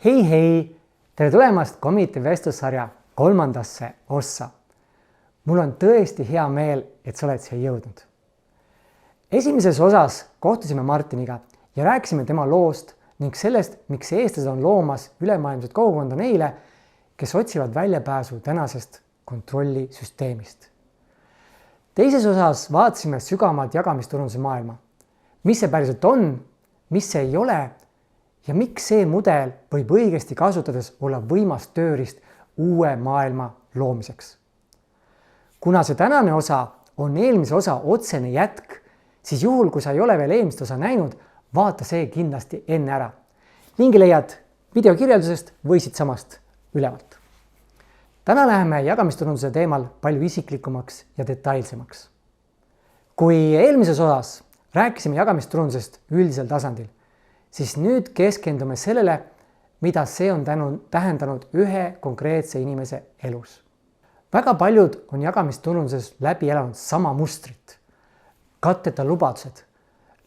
Hei, tere tulemast Commitee vestlussarja 3. ossa. Mul on tõesti hea meel, et sa oled siia jõudnud. Esimeses osas kohtusime Martiniga ja rääkisime tema loost ning sellest, miks eestlased on loomas ülemaailmset kogukonda neile, kes otsivad väljapääsu tänasest kontrollisüsteemist. Teises osas vaatasime sügavamalt jagamisturunduse maailma. Mis see päriselt on, mis see ei ole ja miks see mudel võib õigesti kasutades olla võimas tööriist uue maailma loomiseks. Kuna see tänane osa on eelmise osa otsene jätk, siis juhul, kui sa ei ole veel eelmist osa näinud, vaata see kindlasti enne ära. Lingi leiad videokirjeldusest või siit samast ülevalt. Täna läheme jagamisturunduse teemal palju isiklikumaks ja detailsemaks. Kui eelmises osas rääkisime jagamisturundusest üldisel tasandil, siis nüüd keskendume sellele, mida see on tähendanud ühe konkreetse inimese elus. Väga paljud on jagamisturunduses läbi elanud sama mustrit. Katteta lubadused,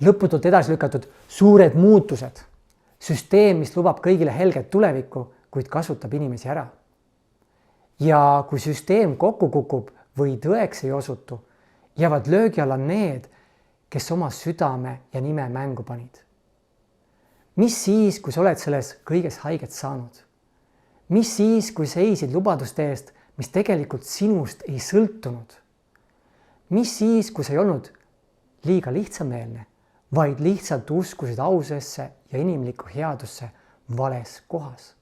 lõputult edasi lükatud suured muutused, süsteem, mis lubab kõigile helget tulevikku, kuid kasutab inimesi ära. Ja kui süsteem kokku kukub või tõeks ei osutu, jäävad löögi alla need, kes oma südame ja nime mängu panid. Mis siis, kui sa oled selles kõiges haiget saanud? Mis siis, kui seisid lubaduste eest, mis tegelikult sinust ei sõltunud? Mis siis, kui sa ei olnud liiga lihtsameelne, vaid lihtsalt uskusid ausesse ja inimlikku headusse vales kohas?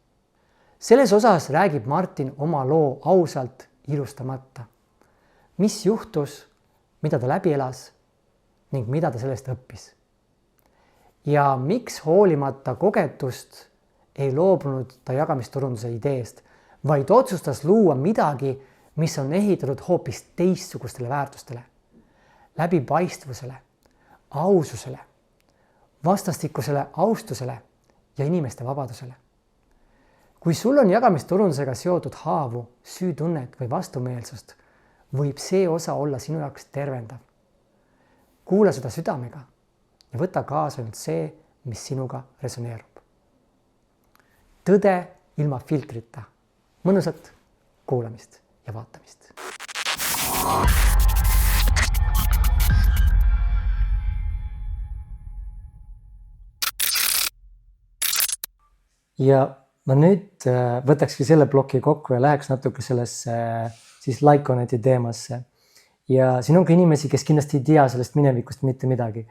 Selles osas räägib Martin oma loo ausalt ilustamata. Mis juhtus, mida ta läbi elas ning mida ta sellest õppis? Ja miks hoolimata kogetust ei loobunud ta jagamisturunduse ideest, vaid otsustas luua midagi, mis on ehitatud hoopis teistsugustele väärtustele, läbipaistvusele, aususele, vastastikusele austusele ja inimeste vabadusele. Kui sul on jagamisturundusega seotud haavu, süütunnet või vastumeelsust, võib see osa olla sinu jaoks tervendav. Kuula seda südamega ja võta kaasa ainult see, mis sinuga resoneerub. Tõde ilma filtrita. Mõnusat kuulamist ja vaatamist. Ja ma nüüd võtakski selle ploki kokku ja läheks natuke sellesse siis Lyconeti teemasse. Ja siin on ka inimesi, kes kindlasti ei tea sellest minevikust mitte midagi.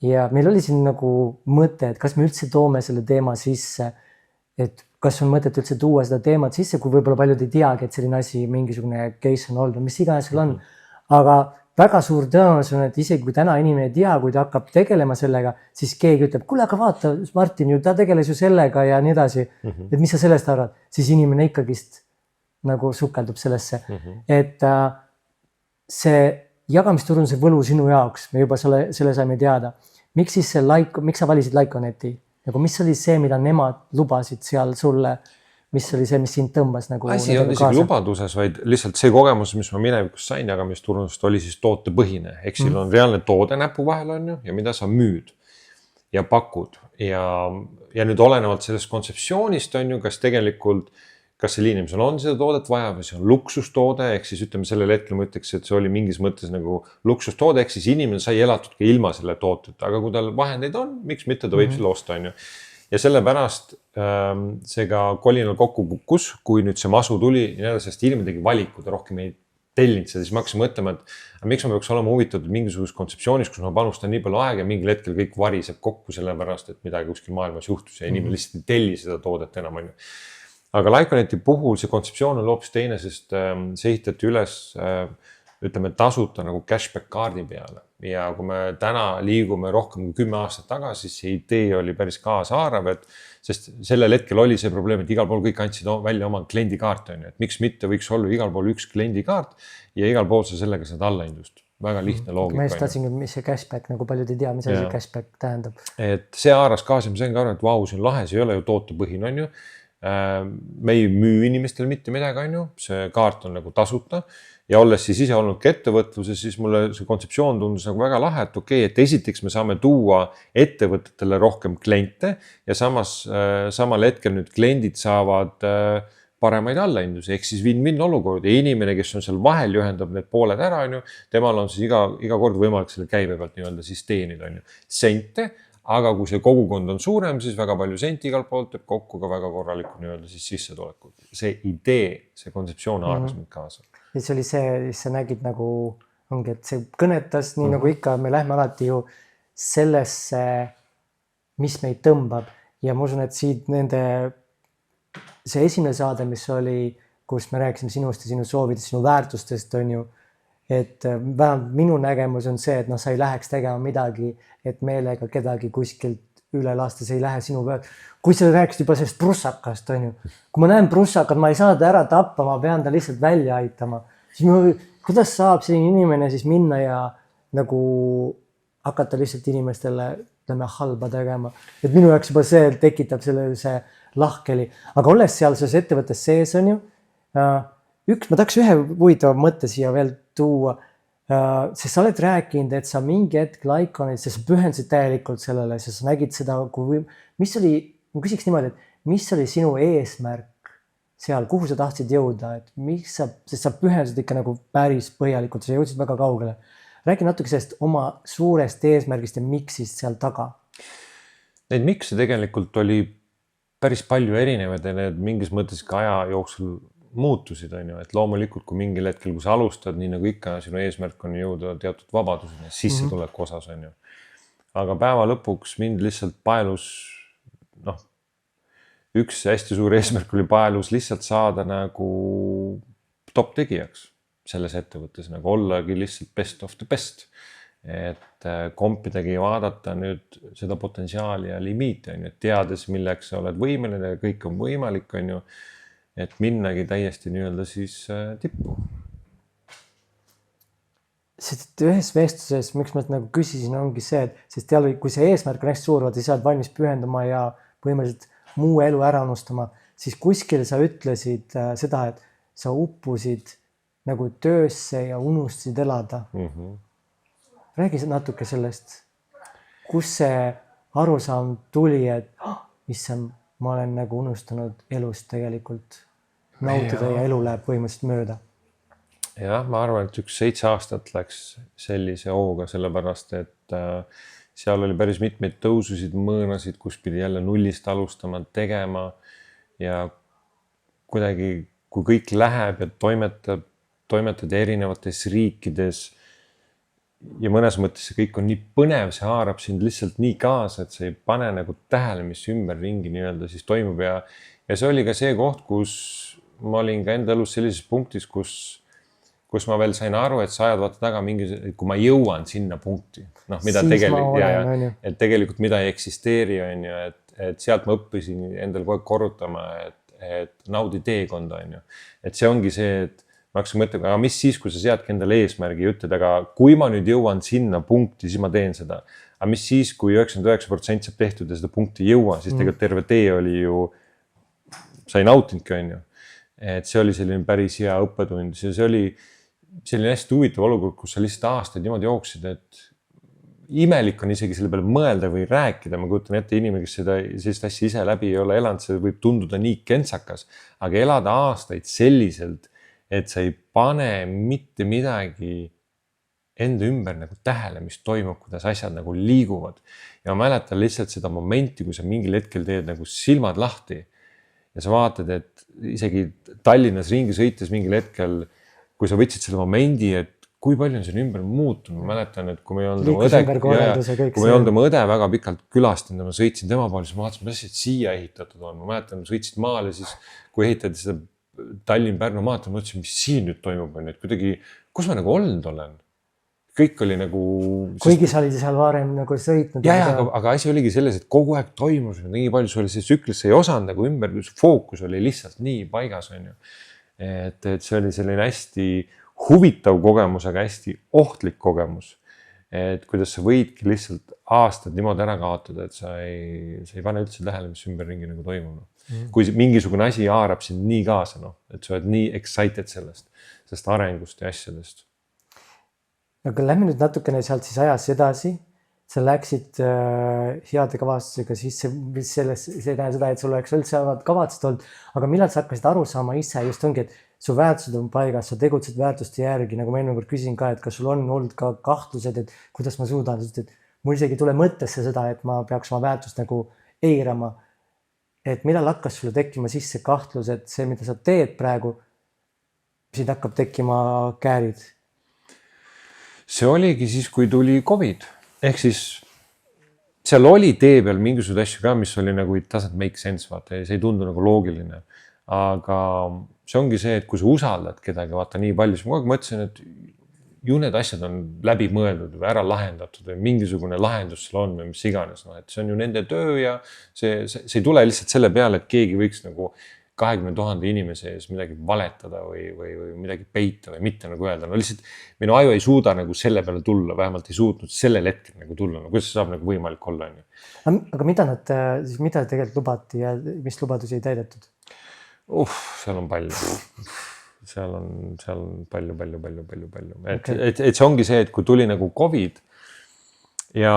Ja meil oli siin nagu mõte, et kas me üldse toome selle teema sisse, et kas on mõtet üldse tuua seda teemat sisse, kui võib-olla paljud ei teagi, et selline asi, mingisugune case on olnud, mis iganes sul on. Aga väga suur tõenäosus on, et isegi kui täna inimene ei tea, kui ta hakkab tegelema sellega, siis keegi ütleb, kuule, aga vaata, Martin, ta tegeles ju sellega ja nii edasi. Et mis sa sellest arvad? Siis inimene ikkagist nagu sukeldub sellesse. Et see jagamisturunduse võlu sinu jaoks, me juba selle saime teada. Miks sa valisid Lyconeti? Nagu mis oli see, mida nemad lubasid seal sulle? Mis oli see, mis sind tõmbas nagu asi on isegi lubaduses, vaid lihtsalt see kogemus, mis ma minevikus sain jagamisturundusest, oli siis tootepõhine. Ehk siin on reaalne toode näpu vahel on ju, ja mida sa müüd ja pakud. Ja nüüd olenevalt sellest kontseptsioonist on ju, kas tegelikult kas see inimesel on seda toodet vaja või see on luksustoode, ehk siis ütleme sellel hetkel ma ütleks, et see oli mingis mõttes nagu luksustoode, ehk siis inimene sai elatud ka ilma selle tooteta, aga kui tal vahendeid on, miks mitte ta võib selle osta, on ju. Ja sellepärast see ka kolinal kokku kukkus, kui nüüd see masu tuli, sest inimene tegi valikud ja rohkem ei tellinud seda, siis ma hakkasin mõtlema, et miks ma peaks olema huvitatud mingisugust kontseptsioonis, kus ma panustan nii palju aega ja mingil hetkel kõik variseb kokku sellepärast, et midagi kuskil maailmas juhtus ja inimene lihtsalt ei telli seda toodet enam, on ju. Aga Lyconeti puhul see kontseptsioon on hoopis teine, sest see ehitati üles, ütleme, tasuta nagu cashback kaardi peale. Ja kui me täna liigume rohkem kui 10 aastat tagasi, siis see idee oli päris kaasaarav, sest sellel hetkel oli see probleem, et igal pool kõik andsid välja oma kliendikaart, on ju, et miks mitte võiks olla igal pool üks kliendikaart ja igal pool sa sellega saad allaindust. Väga lihtne loogika. Ma just tahtsingi, mis see cashback, nagu paljud ei tea, mis see cashback tähendab. Et see haaras kaasa, ma sain ka aru, et vau, see on lahe, see ei ole ju tootepõhine, on ju. Me ei müü inimestele mitte midagi, on ju, see kaart on nagu tasuta ja olles siis ise olnud ka ettevõtluses, siis mulle see kontseptsioon tundus nagu väga lahe, et okei, et esiteks me saame tuua ettevõtetele rohkem kliente ja samal hetkel nüüd kliendid saavad paremaid allahindlusi, ehk siis win-win olukord ja inimene, kes on seal vahel, juhendab need pooled ära, on ju, temal on siis iga kord võimalik selle käibe pealt nii-öelda siis teenida, on ju, sente, aga kui see kogukond on suurem, siis väga palju senti igalt poolt teeb kokku ka väga korralikku nii-öelda siis sissetulekut. See idee, see kontseptsioon haaras mind kaasa. Ja see oli see, sa nägid nagu, ongi, et see kõnetas nii nagu ikka, me lähme alati ju sellesse, mis meid tõmbab ja ma usun, et siit see esimene saade, mis oli, kus me rääkisime sinust ja sinu soovidest, sinu väärtustest, on ju, et vähemalt minu nägemus on see, et sa ei läheks tegema midagi, et meelega kedagi kuskilt üle lasta, see ei lähe sinu peal. Kui sa rääksid juba sellest prussakast, on ju, kui ma näen prussakat, ma ei saa ta ära tappa, ma pean ta lihtsalt välja aitama, siis kuidas saab selline inimene siis minna ja nagu hakata lihtsalt inimestele halba tegema, et minu jaoks juba see tekitab see lahkeli, aga olles seal selles ettevõttes sees on ju, ma tahaks ühe huvitava mõtte siia veel tuua, sest sa oled rääkinud, et sa mingi hetk Lyconit, sa pühendasid täielikult sellele, sa nägid seda, ma küsiks niimoodi, et mis oli sinu eesmärk seal, kuhu sa tahtsid jõuda, et sest sa pühendasid ikka nagu päris põhjalikult, sa jõudsid väga kaugele. Räägi natuke sellest oma suurest eesmärgist ja miksist seal taga. Neid mikse tegelikult oli päris palju erinevad ja need mingis mõttes ka aja jooksul muutusid, on ju, et loomulikult, kui mingil hetkel, kui sa alustad, nii nagu ikka, sinu eesmärk on jõuda teatud vabaduseni, sissetuleku osas, on ju. Aga päeva lõpuks mind lihtsalt paelus, üks hästi suur eesmärk oli paelus lihtsalt saada nagu top tegijaks selles ettevõttes, nagu ollagi lihtsalt best of the best. Et kompidagi vaadata nüüd seda potentsiaali ja limiiti, on ju, et teades, milleks sa oled võimeline ja kõik on võimalik, on ju, et minnagi täiesti nii-öelda siis tippu. Sest ühes vestluses, miks ma nagu küsisin, ongi see, et sest kui see eesmärk on hästi suur, vaata, sa oled valmis pühendama ja põhimõtteliselt muu elu ära unustama, siis kuskil sa ütlesid seda, et sa uppusid nagu töösse ja unustasid elada. Räägi natuke sellest, kus see arusaam tuli, et issand, ma olen nagu unustanud elust tegelikult nautida ja elu läheb põhimõtteliselt mööda. Jah, ma arvan, et 7 aastat läks sellise hooga, sellepärast, et seal oli päris mitmeid tõususid, mõõnasid, kus pidi jälle nullist alustama, tegema ja kuidagi, kui kõik läheb ja toimetad erinevates riikides ja mõnes mõttes see kõik on nii põnev, see haarab sind lihtsalt nii kaasa, et sa ei pane nagu tähele, mis ümberringi nii-öelda siis toimub ja see oli ka see koht, kus ma olin ka enda elus sellises punktis, kus ma veel sain aru, et sa ajad vaata taga mingi, kui ma jõuan sinna punkti, mida et tegelikult mida ei eksisteeri, on ju, et sealt ma õppisin endal kogu aeg korrutama, et naudi teekonda, on ju, et see ongi see, et ma hakkasin mõtlema, aga mis siis, kui sa seadki endale eesmärgi ja ütled, aga kui ma nüüd jõuan sinna punkti, siis ma teen seda. Aga mis siis, kui 99% saab tehtud ja seda punkti ei jõua, siis tegelikult terve tee oli ju, sa ei nautinudki, on ju. Et see oli selline päris hea õppetund. See oli selline hästi huvitav olukord, kus sa lihtsalt aastaid niimoodi jooksid, et imelik on isegi selle peale mõelda või rääkida. Ma kujutan ette inimene, kes sellist asja ise läbi ei ole elanud, see võib tunduda nii kentsakas, aga elada aastaid selliselt, et sa ei pane mitte midagi enda ümber nagu tähele, mis toimub, kuidas asjad nagu liiguvad. Ja ma mäletan lihtsalt seda momenti, kui sa mingil hetkel teed nagu silmad lahti ja sa vaatad, et isegi Tallinnas ringi sõites mingil hetkel, kui sa võtsid selle momendi, et kui palju on siin ümber muutunud. Ma mäletan, et kui me ei olnud oma õde väga pikalt külastanud ja ma sõitsin tema poole, siis ma vaatasin, mis siia ehitatud on. Ma mäletan, sõitsid maale, siis kui ehitati seda Tallinn-Pärnu maad, ma mõtlesin, mis siin nüüd toimub, on, et kuidagi, kus ma nagu olnud olen? Kõik oli nagu... Kuigi sa olid seal varem nagu sõitnud. Aga asi oligi selles, et kogu aeg toimus, nii palju sul oli see tsüklis, sa ei osanud nagu ümber, fookus oli lihtsalt nii paigas, on ju. Et see oli selline hästi huvitav kogemus, aga hästi ohtlik kogemus. et kuidas sa võidki lihtsalt aastad niimoodi ära kaotada, et sa ei pane üldse tähele, mis ümberringi nagu toimub. Kui mingisugune asi haarab sind nii kaasa, noh, et sa oled nii excited sellest arengust ja asjadest. Aga lähme nüüd natukene sealt siis ajas edasi. Sa läksid heade kavatsustega sisse, mis selles, see tähendab seda, et sul oleks üldse kavatsust olnud, aga millal sa hakkasid aru saama ise just ongi, et su väärtused on paigas, sa tegutsed väärtuste järgi, nagu ma enne kord küsin ka, et kas sul on olnud ka kahtlused, et kuidas ma suudan, sest et mul isegi tule mõttesse seda, et ma peaks oma väärtust nagu eirama. Et millal hakkas sulle tekkima sisse kahtlus, et see, mida sa teed praegu, siin hakkab tekkima käärid? See oligi siis, kui tuli COVID. Ehk siis seal oli tee peal mingisugused asju ka, mis oli nagu it doesn't make sense, vaata, see ei tundu nagu loogiline. Aga see ongi see, et kui sa usaldad kedagi, vaata nii palju, siis ma kogu aeg mõtlesin, et ju need asjad on läbi mõeldud või ära lahendatud või mingisugune lahendus seal on või mis iganes. No, et see on ju nende töö ja see ei tule lihtsalt selle peale, et keegi võiks nagu 20 000 inimese ees midagi valetada või midagi peita või mitte nagu öelda. No lihtsalt minu aju ei suuda nagu selle peale tulla, vähemalt ei suutnud sellel hetkel nagu tulla. No kuidas see saab nagu võimalik olla? Aga mida tegelikult lubati ja mis lubadusi ei täidetud? Seal on palju. Seal on palju. Et see ongi see, et kui tuli nagu COVID ja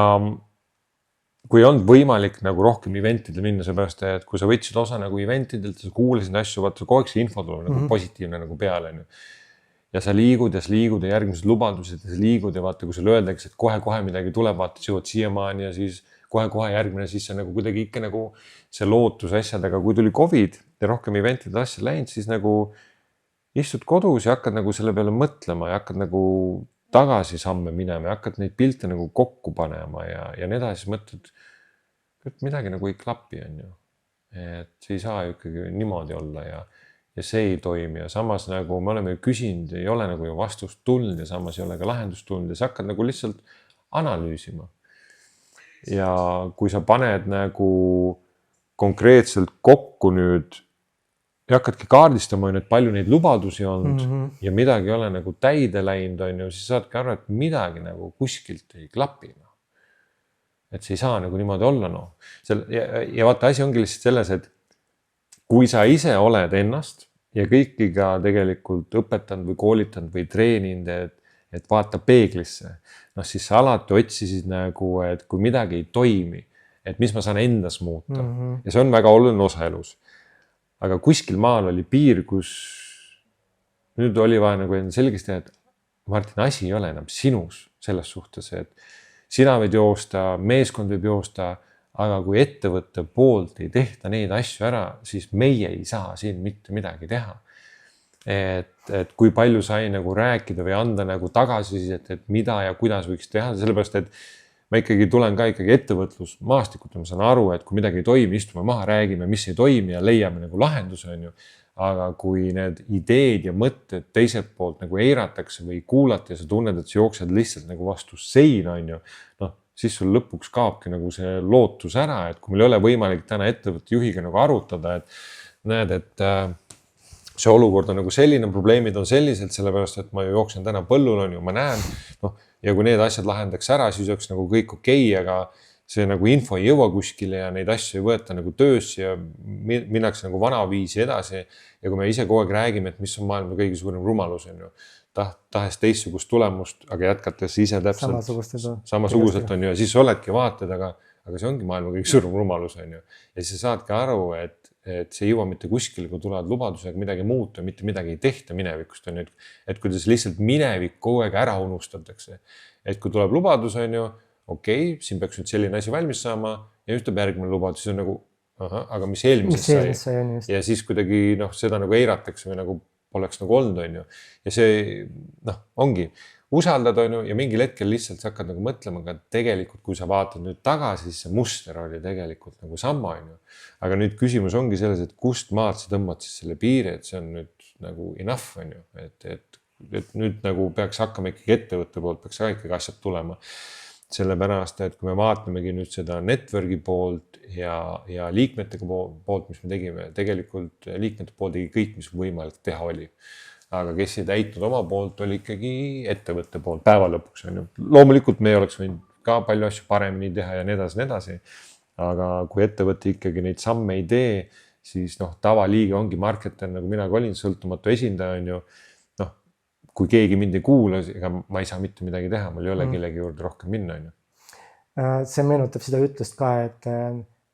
kui on võimalik nagu rohkem eventidel minna, seepärast, et kui sa võtsid osa nagu eventidelt, sa kuulasid asju, vaata kogu aeg see info tuleb nagu positiivne nagu peale. Ja sa liigud ja järgmised lubadused ja sa liigud ja vaata, kui sulle öeldakse, et kohe midagi tuleb, vaata, sa jõuad siiamaani ja siis kohe järgmine, siis see nagu kuidagi ikka nagu see lootus asjad, aga kui tuli COVID ja rohkem eventidel asjad läinud, siis nagu istud kodus ja hakkad nagu selle peale mõtlema ja hakkad nagu tagasi samme minema ja hakkad neid pilte nagu kokku panema ja nii edasi mõtled, et midagi nagu ei klapi, on ju. Et see ei saa ju ikkagi niimoodi olla ja see ei toimi ja samas nagu me oleme ju küsinud, ei ole nagu ju vastust tulnud ja samas ei ole ka lahendust tulnud ja sa hakkad nagu lihtsalt analüüsima. Ja kui sa paned nagu konkreetselt kokku nüüd ja hakkadki kaardistama, et palju neid lubadusi olnud ja midagi ei ole nagu täide läinud, on ju, siis saadki aru, et midagi nagu kuskilt ei klapi. Et see ei saa nagu niimoodi olla. No. Ja vaata, asi ongi lihtsalt selles, et kui sa ise oled ennast ja kõikiga tegelikult õpetanud või koolitanud või treeninud, et vaata peeglisse, siis sa alati otsisid nagu, et kui midagi ei toimi, et mis ma saan endas muuta. Ja see on väga oluline osa elus. Aga kuskil maal oli piir, kus nüüd oli vaja nagu selgesti teha, et Martin, asi ei ole enam sinus selles suhtes, et sina võid joosta, meeskond võib joosta, aga kui ettevõtte poolt ei tehta neid asju ära, siis meie ei saa siin mitte midagi teha. Et kui palju sai nagu rääkida või anda nagu tagasisidet, et mida ja kuidas võiks teha, sellepärast, et ma ikkagi tulen ka ikkagi ettevõtlusmaastikult ja ma saan aru, et kui midagi ei toimi, istume maha, räägime, mis ei toimi ja leiame nagu lahenduse, on ju. Aga kui need ideed ja mõtted teiselt poolt nagu eiratakse või kuulati ja sa tunned, et sa jooksed lihtsalt nagu vastu seina, on ju, siis sul lõpuks kaobki nagu see lootus ära, et kui meil ei ole võimalik täna ettevõtte juhiga nagu arutada, et näed, et see olukord on nagu selline, probleemid on sellised, sellepärast, et ma jooksen täna põllul, on ju, ma näen, ja kui need asjad lahendaks ära, siis oleks nagu kõik okei, aga see nagu info ei jõua kuskile ja neid asju ei võeta nagu töösse ja minnakse nagu vanaviisi edasi. Ja kui me ise kogu aeg räägime, et mis on maailma kõige suurem rumalus, on ju, tahes teistsugust tulemust, aga jätkates ise täpselt samasuguselt on ju, ja siis oledki vaated, aga see ongi maailma kõige suurem rumalus, on ju. Ja siis sa saadki aru, et see ei jõua mitte kuskile, kui tulevad lubadusega midagi muuta, mitte midagi ei tehta minevikust, on ju, et kuidas lihtsalt minevik kogu aeg ära unustatakse. Et kui tuleb lubadus, on ju, okei, siin peaks nüüd selline asi valmis saama ja just tuleb järgmine lubadus, siis on nagu, aga mis eelmises sai. Ja siis kuidagi seda nagu eiratakse või nagu poleks nagu olnud, on ju. Ja see ongi, usaldad, on ju, ja mingil hetkel lihtsalt sa hakkad nagu mõtlema, aga tegelikult, kui sa vaatad nüüd tagasi, siis see muster oli tegelikult nagu sama, on ju. Aga nüüd küsimus ongi selles, et kust maad sa tõmbad siis selle piiri, et see on nüüd nagu enough, on ju. Et nüüd nagu peaks hakkama ikkagi ettevõtte poolt, peaks ka ikkagi asjad tulema. Sellepärast, et kui me vaatamegi nüüd seda networki poolt ja liikmetega poolt, mis me tegime, tegelikult liikmete poolt tegi kõik, mis võimalik teha oli. aga kes ei täitnud oma poolt, oli ikkagi ettevõtte poolt päeva lõpuks on ju. Loomulikult me oleks võinud ka palju asju paremini teha ja nii edasi. Aga kui ettevõte ikkagi neid samme ei tee, siis tavaliige ongi marketer, nagu mina ka olin, sõltumatu esindaja on ju. Kui keegi mind ei kuula, ega ma ei saa mitte midagi teha, mul ei ole kellegi juurde rohkem minna on ju. See meenutab seda ütlust ka, et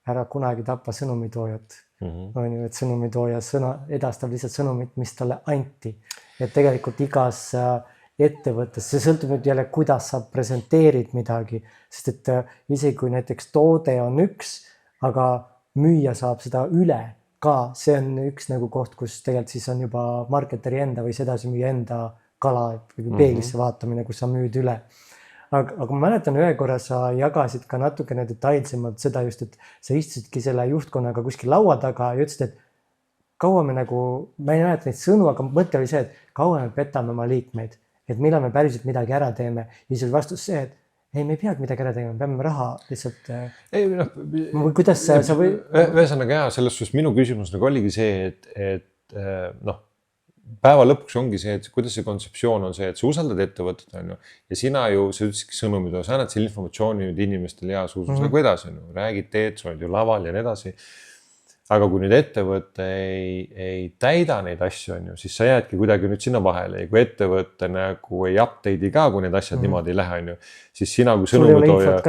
ära kunagi tapa sõnumitoojat. On ju, et sõnumitooja edastab lihtsalt sõnumit, mis talle anti. Et tegelikult igas ettevõttes, see sõltub nüüd jälle, kuidas sa presenteerid midagi, sest et isegi kui näiteks toode on üks, aga müüja saab seda üle ka, see on üks nagu koht, kus tegelikult siis on juba marketeri enda või sedasi müüa enda kala peeglisse vaatamine, kus sa müüd üle. Aga ma mäletan ühe korra sa jagasid ka natukene detailsemalt seda just, et sa istusidki selle juhtkonnaga kuskil laua taga ja ütlesid, et kaua me nagu, ma ei mäleta neid sõnu, aga mõte oli see, et kaua me petame oma liikmeid, et millal me päriselt midagi ära teeme. Ja siis oli vastus see, et ei, me ei peagi midagi ära tegema, peame raha lihtsalt. Kuidas sa või? Ühesõnaga jaa, selles suhtes minu küsimus nagu oligi see, et päeva lõpuks ongi see, et kuidas see kontseptsioon on see, et sa usaldad ettevõtet on ju, ja sina ju, sa ütlesidki sõnumid, sa annad selle informatsiooni nüüd inimestele ja suusus nagu edasi on ju, räägid, teed, sa oled ju laval ja nii edasi. Aga kui nüüd ettevõte ei täida neid asju on ju, siis sa jäädki kuidagi nüüd sinna vahele ja kui ettevõte nagu ei update'i ka, kui need asjad niimoodi ei lähe on ju, siis sina kui sõnumitooja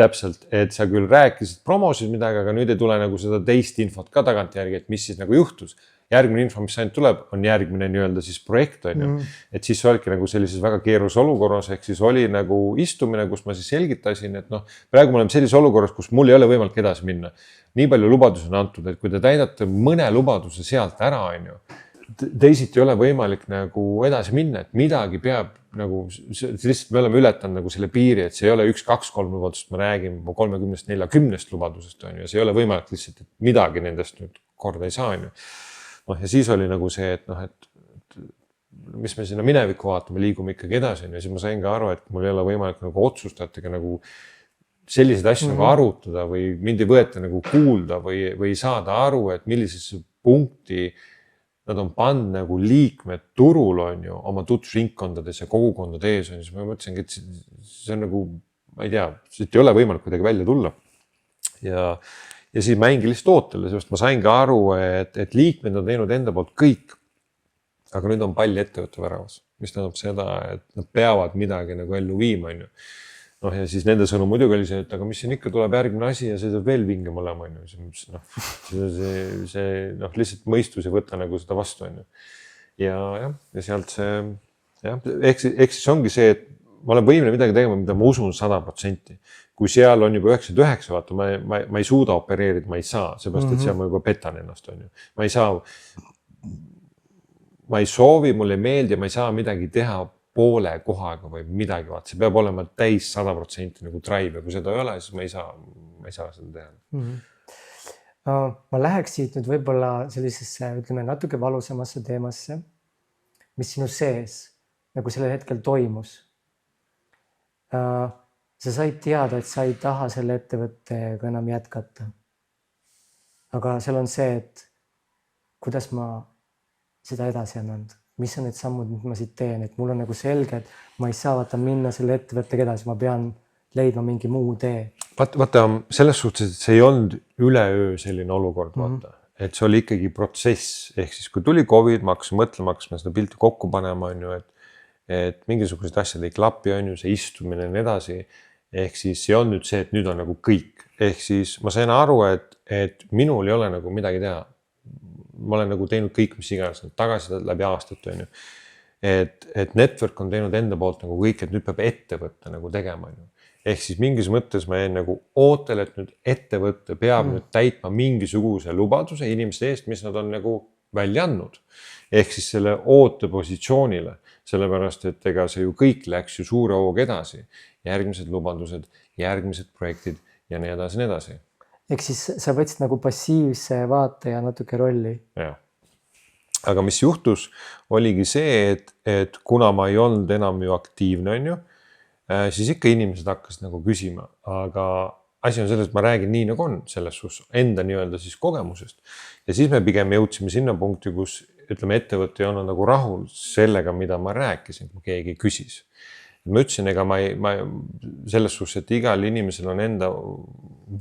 täpselt, et sa küll rääkisid, promosid midagi, aga nüüd ei tule nagu seda teist infot ka tagantjärgi, et mis siis nagu juhtus. Järgmine info, mis ainult tuleb, on järgmine nii-öelda siis projekt on ju. Et siis olidki nagu sellises väga keerus olukorras, ehk siis oli nagu istumine, kus ma siis selgitasin, et praegu me oleme sellises olukorras, kus mul ei ole võimalik edasi minna. Nii palju lubadusi on antud, et kui te täidate mõne lubaduse sealt ära on ju, teisiti ei ole võimalik nagu edasi minna, et midagi peab nagu, lihtsalt me oleme ületanud nagu selle piiri, et see ei ole 1, 2, 3 lubadust, ma räägin 30, 40 lubadusest on ju, see ei ole võimalik lihtsalt, et midagi nendest nüüd korda ei saa on ju. Ja siis oli nagu see, et mis me sinna minevikku vaatame, liigume ikkagi edasi ja siis ma sain ka aru, et mul ei ole võimalik nagu otsustajatega nagu selliseid asju nagu arutada või mind ei võeta nagu kuulda või saada aru, et millisesse punkti nad on pannud nagu liikmed turul on ju oma tutvusringkondades ja kogukondade ees on. Siis ma mõtlesingi, et see on nagu, ma ei tea, siit ei ole võimalik kuidagi välja tulla. Ja siis mängi lihtsalt ootele, sest ma sain ka aru, et liikmed on teinud enda poolt kõik, aga nüüd on pall ettevõtte väravas, mis tähendab seda, et nad peavad midagi nagu ellu viima on ju. Ja siis nende sõnum muidugi oli see, et aga mis siin ikka tuleb järgmine asi ja see saab veel vingem olema on ju. See lihtsalt mõistus ei võta nagu seda vastu on ju. Ja sealt see, ehk siis ongi see, et ma olen võimeline midagi tegema, mida ma usun 100%. Kui seal on juba 99, vaata, ma ei suuda opereerida, ma ei saa, seepärast, et seal ma juba petan ennast on ju. Ma ei saa, ma ei soovi, mulle ei meeldi, ma ei saa midagi teha poole kohaga või midagi, vaata, see peab olema täis 100% nagu drive ja kui seda ei ole, siis ma ei saa seda teha. Ma läheks siit nüüd võib-olla sellisesse, ütleme, natuke valusamasse teemasse, mis sinu sees nagu sellel hetkel toimus. Sa said teada, et sa ei taha selle ettevõttega enam jätkata. Aga seal on see, et kuidas ma seda edasi annan. Mis on need sammud, mis ma siit teen, et mul on nagu selge, et ma ei saa vaata minna selle ettevõttega edasi, ma pean leidma mingi muu tee. Vaata, selles suhtes, et see ei olnud üleöö selline olukord, vaata. Et see oli ikkagi protsess, ehk siis kui tuli COVID, ma hakkasin mõtlema, hakkasime seda pilti kokku panema, on ju, et mingisugused asjad ei klapi, on ju, see istumine ja nii edasi. Ehk siis see on nüüd see, et nüüd on nagu kõik. Ehk siis ma sain aru, et minul ei ole nagu midagi teha. Ma olen nagu teinud kõik, mis iganes tagasi läbi aastat, on ju. Et network on teinud enda poolt nagu kõik, et nüüd peab ettevõtte nagu tegema, on ju. Ehk siis mingis mõttes ma jäin nagu ootel, et nüüd ettevõtte peab nüüd täitma mingisuguse lubaduse inimeste eest, mis nad on nagu välja andnud. Ehk siis selle ootepositsioonile, sellepärast, et ega see ju kõik läks ju suure hoog edasi. Järgmised lubadused, järgmised projektid ja nii edasi, nii edasi. Ehk siis sa võtsid nagu passiivse vaate ja natuke rolli. Ja. Aga mis juhtus, oligi see, et kuna ma ei olnud enam ju aktiivne, on ju, siis ikka inimesed hakkasid nagu küsima, aga asi on selles, et ma räägin nii nagu on selles enda nii-öelda siis kogemusest. Ja siis me pigem jõudsime sinna punkti, kus ütleme, ettevõte ei olnud nagu rahul sellega, mida ma rääkisin, kui keegi küsis. Ma ütlesin, ega ma selles suhtes, et igal inimesel on enda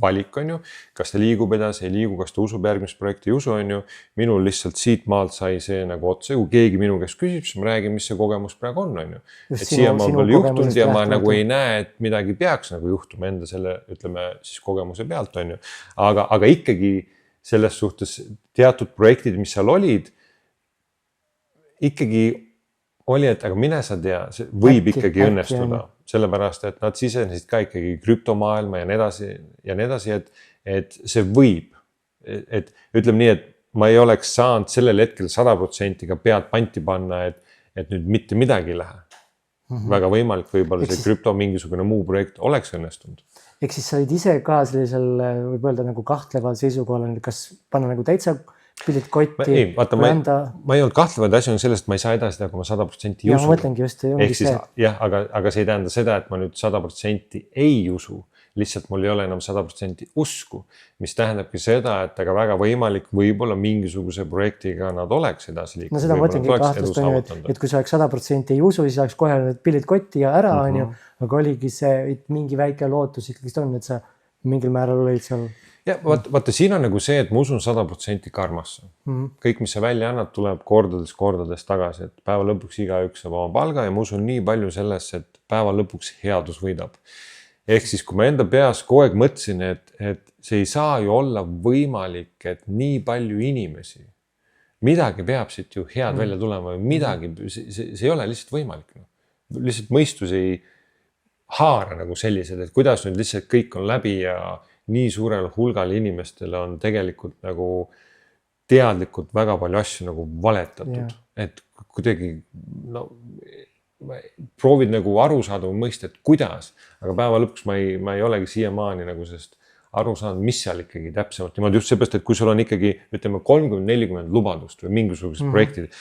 valik, on ju, kas ta liigub edasi, ei liigu, kas ta usub järgmist projekti, ei usu, on ju. Minul lihtsalt siit maalt sai see nagu otse, kui keegi minu käest küsib, siis ma räägin, mis see kogemus praegu on ju. Et siia ma olen juhtunud ja ma nagu ei näe, et midagi peaks nagu juhtuma enda selle, ütleme siis kogemuse pealt, on ju. Aga ikkagi selles suhtes teatud projektid, mis seal olid, ikkagi oli, et aga mine sa tea, see võib ikkagi õnnestuda, sellepärast, et nad sisenesid ka ikkagi krüptomaailma ja nii edasi, et see võib, et ütleme nii, et ma ei oleks saanud sellel hetkel 100% ka pead panti panna, et nüüd mitte midagi ei lähe. Väga võimalik võib-olla see krüpto mingisugune muu projekt oleks õnnestunud. Ehk siis sa olid ise ka sellisel, võib öelda nagu kahtleval seisukohal, kas panna nagu täitsa pildid kotti. Ma ei olnud kahtlevad asju on sellest, et ma ei saa edasi teha, kui ma 100% ei usu. Ma mõtlengi just, jah, aga see ei tähenda seda, et ma nüüd 100% ei usu. Lihtsalt mul ei ole enam 100% usku, mis tähendabki seda, et aga väga võimalik võib-olla mingisuguse projektiga nad oleks edasi liikunud. No seda mõtlengi kahtlust on ju, et kui sa oleks 100% ei usu, siis oleks kohe need pildid kotti ja ära on ju, aga oligi see, et mingi väike lootus ikkagi on, et sa mingil määral olid seal. Ja vaata, siin on nagu see, et ma usun 100% karmasse. Kõik, mis sa välja annad, tuleb kordades tagasi, et päeva lõpuks igaüks saab oma palga ja ma usun nii palju sellesse, et päeva lõpuks headus võidab. Ehk siis, kui ma enda peas kogu aeg mõtlesin, et see ei saa ju olla võimalik, et nii palju inimesi, midagi peab siit ju head välja tulema või midagi, see ei ole lihtsalt võimalik. Lihtsalt mõistus ei haara nagu sellised, et kuidas nüüd lihtsalt kõik on läbi ja nii suurel hulgal inimestele on tegelikult nagu teadlikult väga palju asju nagu valetatud, et kuidagi proovid nagu aru saada või mõista, et kuidas, aga päeva lõpuks ma ei olegi siiamaani nagu sest aru saanud, mis seal ikkagi täpsemalt niimoodi just seepärast, et kui sul on ikkagi, ütleme 30-40 lubadust või mingisugused projektid,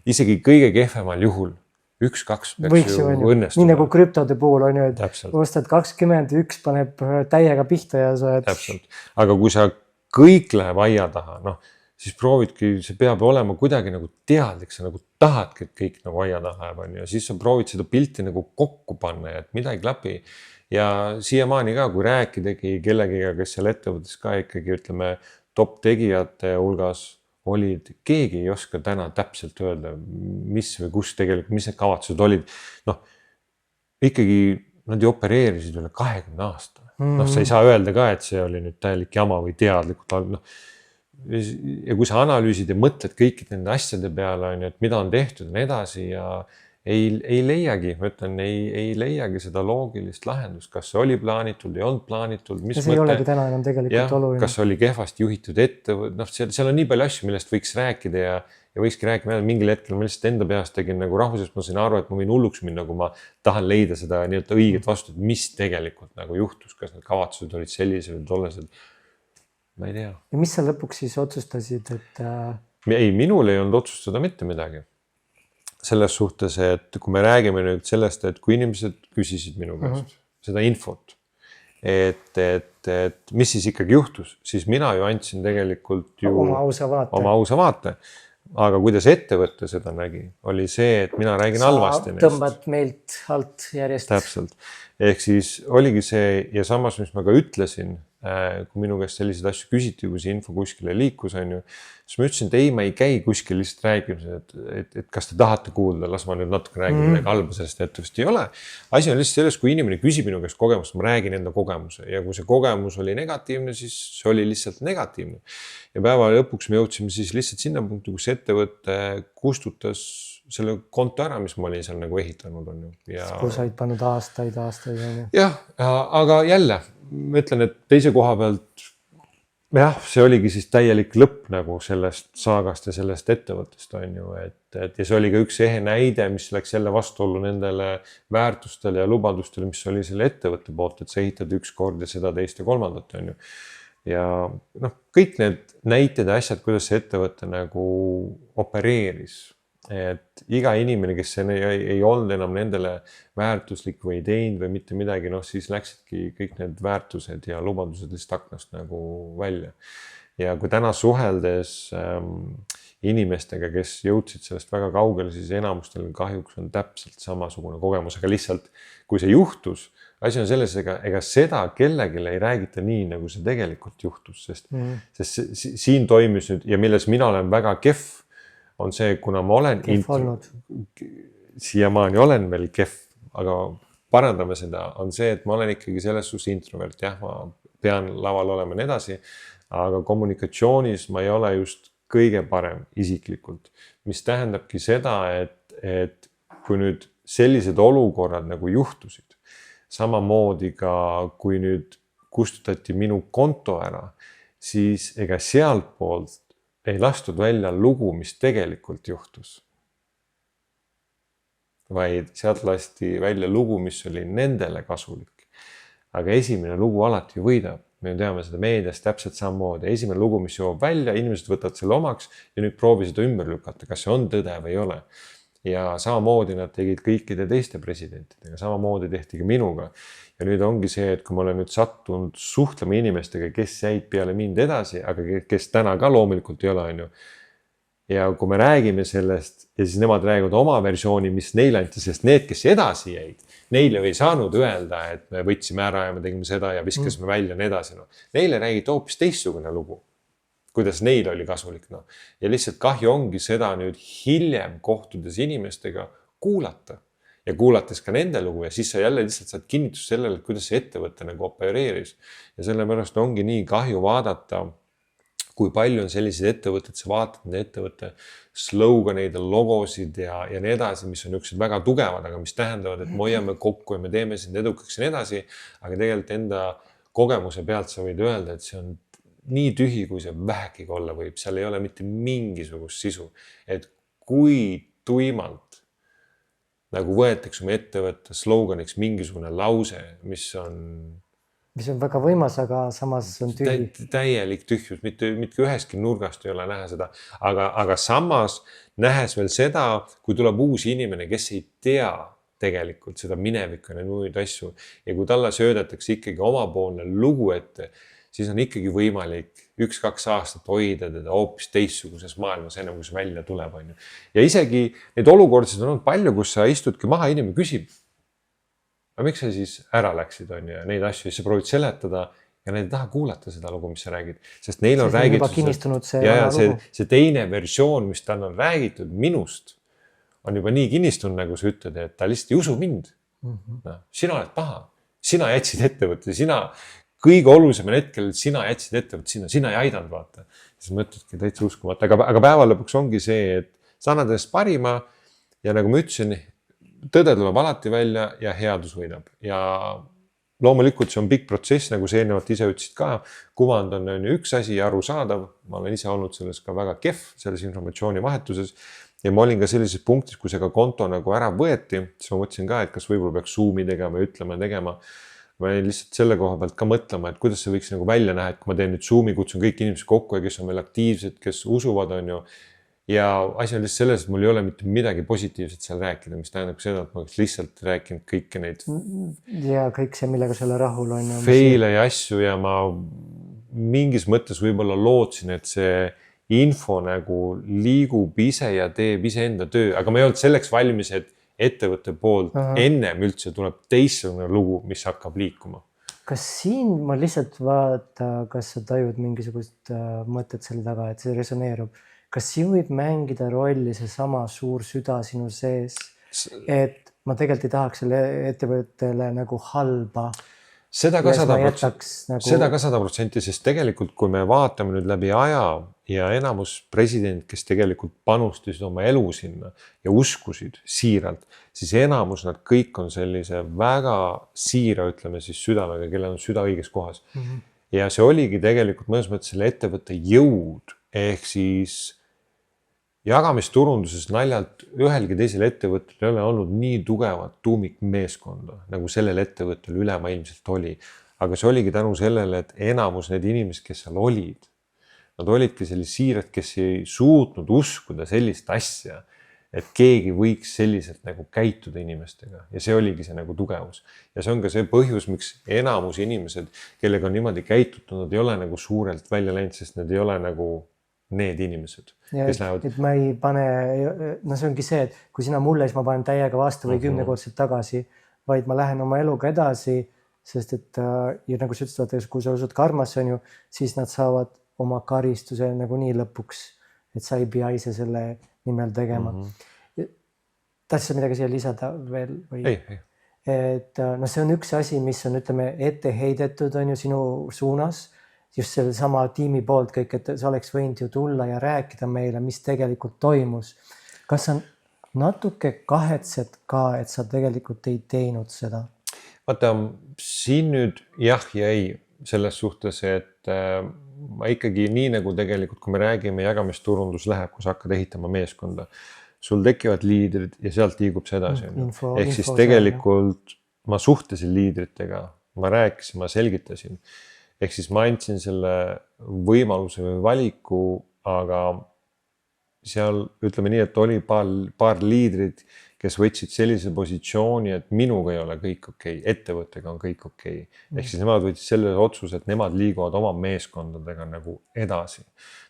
isegi kõige kehvemal juhul 1-2 peaks ju õnnestuda. Nii nagu krüptode puhul on ju, et ostad 21 paneb täiega pihta ja sa... Täpselt. Aga kui sa kõik läheb aia taha, siis proovidki, see peab olema kuidagi nagu teadlik, sa nagu tahadki, et kõik nagu aia taha läheb ja siis sa proovid seda pilti nagu kokku panna ja et midagi läbi. Ja siiamaani ka, kui rääkidagi kellegiga, kes seal ettevõttes ka ikkagi, ütleme, top tegijate hulgas olid, keegi ei oska täna täpselt öelda, mis või kus tegelikult, mis need kavatsused olid. Ikkagi nad ju opereerisid üle 20 aasta. Sa ei saa öelda ka, et see oli nüüd täielik jama või teadlikult. Ja kui sa analüüsid ja mõtled kõikid nende asjade peale, et mida on tehtud ja edasi ja ei leiagi, ma ütlen, ei leiagi seda loogilist lahendust, kas see oli plaanitud, ei olnud plaanitud. Ja see ei olegi täna enam tegelikult oluline. Kas oli kehvasti juhitud ettevõte, seal on nii palju asju, millest võiks rääkida ja võikski rääkida mingil hetkel, ma lihtsalt enda peast tegin nagu rahvusest, ma sain aru, et ma võin hulluks minna, kui ma tahan leida seda nii-öelda õiget vastu, et mis tegelikult nagu juhtus, kas need kavatsused olid sellised või tollased. Ma ei tea. Ja mis sa lõpuks siis otsustasid, et... Ei, minul ei olnud otsustada mitte midagi. Selles suhtes, et kui me räägime nüüd sellest, et kui inimesed küsisid minu käest seda infot, et mis siis ikkagi juhtus, siis mina ju andsin tegelikult ju oma ausa vaate. Aga kuidas ettevõtte seda nägi, oli see, et mina räägin halvasti neist. Sa tõmbad meilt alt järjest. Täpselt. Ehk siis oligi see ja samas, mis ma ka ütlesin, kui minu käest selliseid asju küsiti, kui see info kuskile liikus, on ju, siis ma ütlesin, et ei, ma ei käi kuskil lihtsalt räägimas, et kas te tahate kuulda, las ma nüüd natuke räägin midagi halba, sellest ettevõst ei ole. Asi on lihtsalt selles, kui inimene küsib minu käest kogemust, ma räägin enda kogemuse ja kui see kogemus oli negatiivne, siis see oli lihtsalt negatiivne. Ja päeva lõpuks me jõudsime siis lihtsalt sinna punkti, kus ettevõte kustutas selle konto ära, mis ma olin seal nagu ehitanud on ju. Kui sa olid pannud aastaid. Jah, aga jälle, ma ütlen, et teise koha pealt, see oligi siis täielik lõpp nagu sellest saagast ja sellest ettevõttest on ju, ja see oli ka üks ehe näide, mis läks jälle vastuollu nendele väärtustele ja lubadustele, mis oli selle ettevõtte poolt, et sa ehitad üks kord ja seda teist ja kolmandat on ju. Ja kõik need näited ja asjad, kuidas see ettevõte nagu opereeris, et iga inimene, kes ei olnud enam nendele väärtuslik või teinud või mitte midagi, siis läksidki kõik need väärtused ja lubadused lihtsalt aknast nagu välja. ja kui täna suheldes inimestega, kes jõudsid sellest väga kaugele, siis enamustel kahjuks on täpselt samasugune kogemus, aga lihtsalt kui see juhtus, asi on selles, ega seda kellelegi ei räägita nii, nagu see tegelikult juhtus, sest siin toimis nüüd ja milles mina olen väga kehv, on see, kuna ma olen siiamaani olen veel kehv, aga parandame seda, on see, et ma olen ikkagi selles suhtes introvert, jah, ma pean laval olema nii edasi, aga kommunikatsioonis ma ei ole just kõige parem isiklikult, mis tähendabki seda, et kui nüüd sellised olukorrad nagu juhtusid, samamoodi ka kui nüüd kustutati minu konto ära, siis ega sealt poolt ei lastud välja lugu, mis tegelikult juhtus. Vaid sealt lasti välja lugu, mis oli nendele kasulik. Aga esimene lugu alati võidab. Me teame seda meedias täpselt samamoodi. Esimene lugu, mis jõuab välja, inimesed võtavad selle omaks ja nüüd proovi seda ümber lükata, kas see on tõde või ei ole. Ja samamoodi nad tegid kõikide teiste presidentidega, samamoodi tehti ka minuga. Ja nüüd ongi see, et kui ma olen nüüd sattunud suhtlema inimestega, kes jäid peale mind edasi, aga kes täna ka loomulikult ei ole, on ju. Ja kui me räägime sellest ja siis nemad räägivad oma versiooni, mis neile anti, sest need, kes edasi jäid, neile ei saanud öelda, et me võtsime ära ja me tegime seda ja viskasime välja nii edasi. No. Neile räägiti hoopis teistsugune lugu, kuidas neil oli kasulik. No. Ja lihtsalt kahju ongi seda nüüd hiljem kohtudes inimestega kuulata ja kuulates ka nende lugu ja siis sa jälle lihtsalt saad kinnitust sellele, kuidas see ettevõte nagu opereeris. Ja sellepärast ongi nii kahju vaadata, kui palju on selliseid ettevõtted, sa vaatad ettevõtte sloganeid ja logosid ja nii edasi, mis on niisugused väga tugevad, aga mis tähendavad, et me hoiame kokku ja me teeme sind edukaks ja nii edasi, aga tegelikult enda kogemuse pealt sa võid öelda, et see on nii tühi, kui see vähegi olla võib, seal ei ole mitte mingisugust sisu, et kui tuimalt nagu võetakse oma ettevõtte sloganiks mingisugune lause, mis on väga võimas, aga samas on tühi. Täielik tühjus, mitte üheski nurgast ei ole näha seda, aga samas nähes veel seda, kui tuleb uus inimene, kes ei tea tegelikult seda minevikku ja muid asju ja kui talle söödetakse ikkagi omapoolne lugu ette, siis on ikkagi võimalik 1-2 aastat hoida teda hoopis teistsuguses maailmas, enne kui see välja tuleb. On ju. Ja isegi neid olukordasid on olnud palju, kus sa istudki maha, inimene küsib, aga miks sa siis ära läksid on ja neid asju, siis sa proovid seletada ja need ei taha kuulata seda lugu, mis sa räägid. Sest neil on räägitud see teine versioon, mis tal on räägitud minust, on juba nii kinnistunud, nagu sa ütled, et ta lihtsalt ei usu mind. No, sina oled paha, sina jätsid ettevõtte, kõige olulisemal hetkel sina jätsid ettevõtte, sina ei aidanud vaata. Siis mõtledki täitsa uskumata, aga päeva lõpuks ongi see, et sa annad ennast parima ja nagu ma ütlesin, tõde tuleb alati välja ja headus võidab. Ja loomulikult see on pikk protsess, nagu sa eelnevalt ise ütlesid ka, kuvand on üks asi ja arusaadav. Ma olen ise olnud selles ka väga kehv, selles informatsiooni vahetuses ja ma olin ka sellises punktis, kui see ka konto nagu ära võeti, siis ma mõtlesin ka, et kas võib-olla peaks Zoomi tegema ja tegema. Ma lihtsalt selle koha pealt ka mõtlema, et kuidas see võiks nagu välja näha, et kui ma teen nüüd Zoomi, kutsun kõik inimesed kokku ja kes on veel aktiivsed, kes usuvad, on ju. Ja asi on lihtsalt selles, et mul ei ole mitte midagi positiivset seal rääkida, mis tähendab seda, et ma oleks lihtsalt rääkinud kõike neid. Ja kõik see, millega selle rahul on. Feile ja asju ja ma mingis mõttes võib-olla lootsin, et see info nagu liigub ise ja teeb ise enda töö, aga ma ei olnud selleks valmis, et ettevõtte poolt ennem üldse tuleb teistsugune lugu, mis hakkab liikuma. Kas siin ma lihtsalt vaata, kas sa tajud mingisugust mõtet selle taga, et see resoneerub? Kas siin võib mängida rolli see sama suur süda sinu sees, et ma tegelikult ei tahaks selle ettevõttele nagu halba? Seda ka 100%, sest tegelikult kui me vaatame nüüd läbi aja ja enamus president, kes tegelikult panustasid oma elu sinna ja uskusid siiralt, siis enamus nad kõik on sellise väga siira, ütleme siis südamega, kellel on süda õiges kohas. Ja see oligi tegelikult mõnes mõttes selle ettevõtte jõud, ehk siis jagamisturunduses naljalt ühelgi teisel ettevõttel ei ole olnud nii tugevat tuumikmeeskonda, nagu sellel ettevõttel ülemaailmselt oli. Aga see oligi tänu sellele, et enamus need inimesed, kes seal olid, nad olidki sellised siirad, kes ei suutnud uskuda sellist asja, et keegi võiks selliselt nagu käituda inimestega ja see oligi see nagu tugevus. Ja see on ka see põhjus, miks enamus inimesed, kellega on niimoodi käitutud, nad ei ole nagu suurelt välja läinud, sest need ei ole nagu need inimesed, kes lähevad. Et ma ei pane, no see ongi see, et kui sina mulle, siis ma panen täiega vastu või 10-kordselt tagasi, vaid ma lähen oma eluga edasi, sest et ja nagu sa ütlesid, kui sa usud karmasse on ju, siis nad saavad oma karistuse nagu nii lõpuks, et sa ei pea ise selle nimel tegema. Tahtsid sa midagi siia lisada veel? Või? Ei. Et no see on üks asi, mis on, ütleme, ette heidetud on ju sinu suunas, just selle sama tiimi poolt kõik, et sa oleks võinud ju tulla ja rääkida meile, mis tegelikult toimus. Kas sa natuke kahetsed ka, et sa tegelikult ei teinud seda? Vaata, siin nüüd jah ja ei selles suhtes, et ma ikkagi nii nagu tegelikult, kui me räägime jagamisturundus läheb, kui sa hakkad ehitama meeskonda, sul tekivad liidrid ja sealt liigub see edasi. Ehk siis tegelikult ma suhtlesin liidritega, ma rääkisin, ma selgitasin. Ehk siis ma andsin selle võimaluse või valiku, aga seal ütleme nii, et oli paar liidrit, kes võtsid sellise positsiooni, et minuga ei ole kõik okei, ettevõttega on kõik okei. Ehk siis nemad võtsid selle otsuse, et nemad liiguvad oma meeskondadega nagu edasi.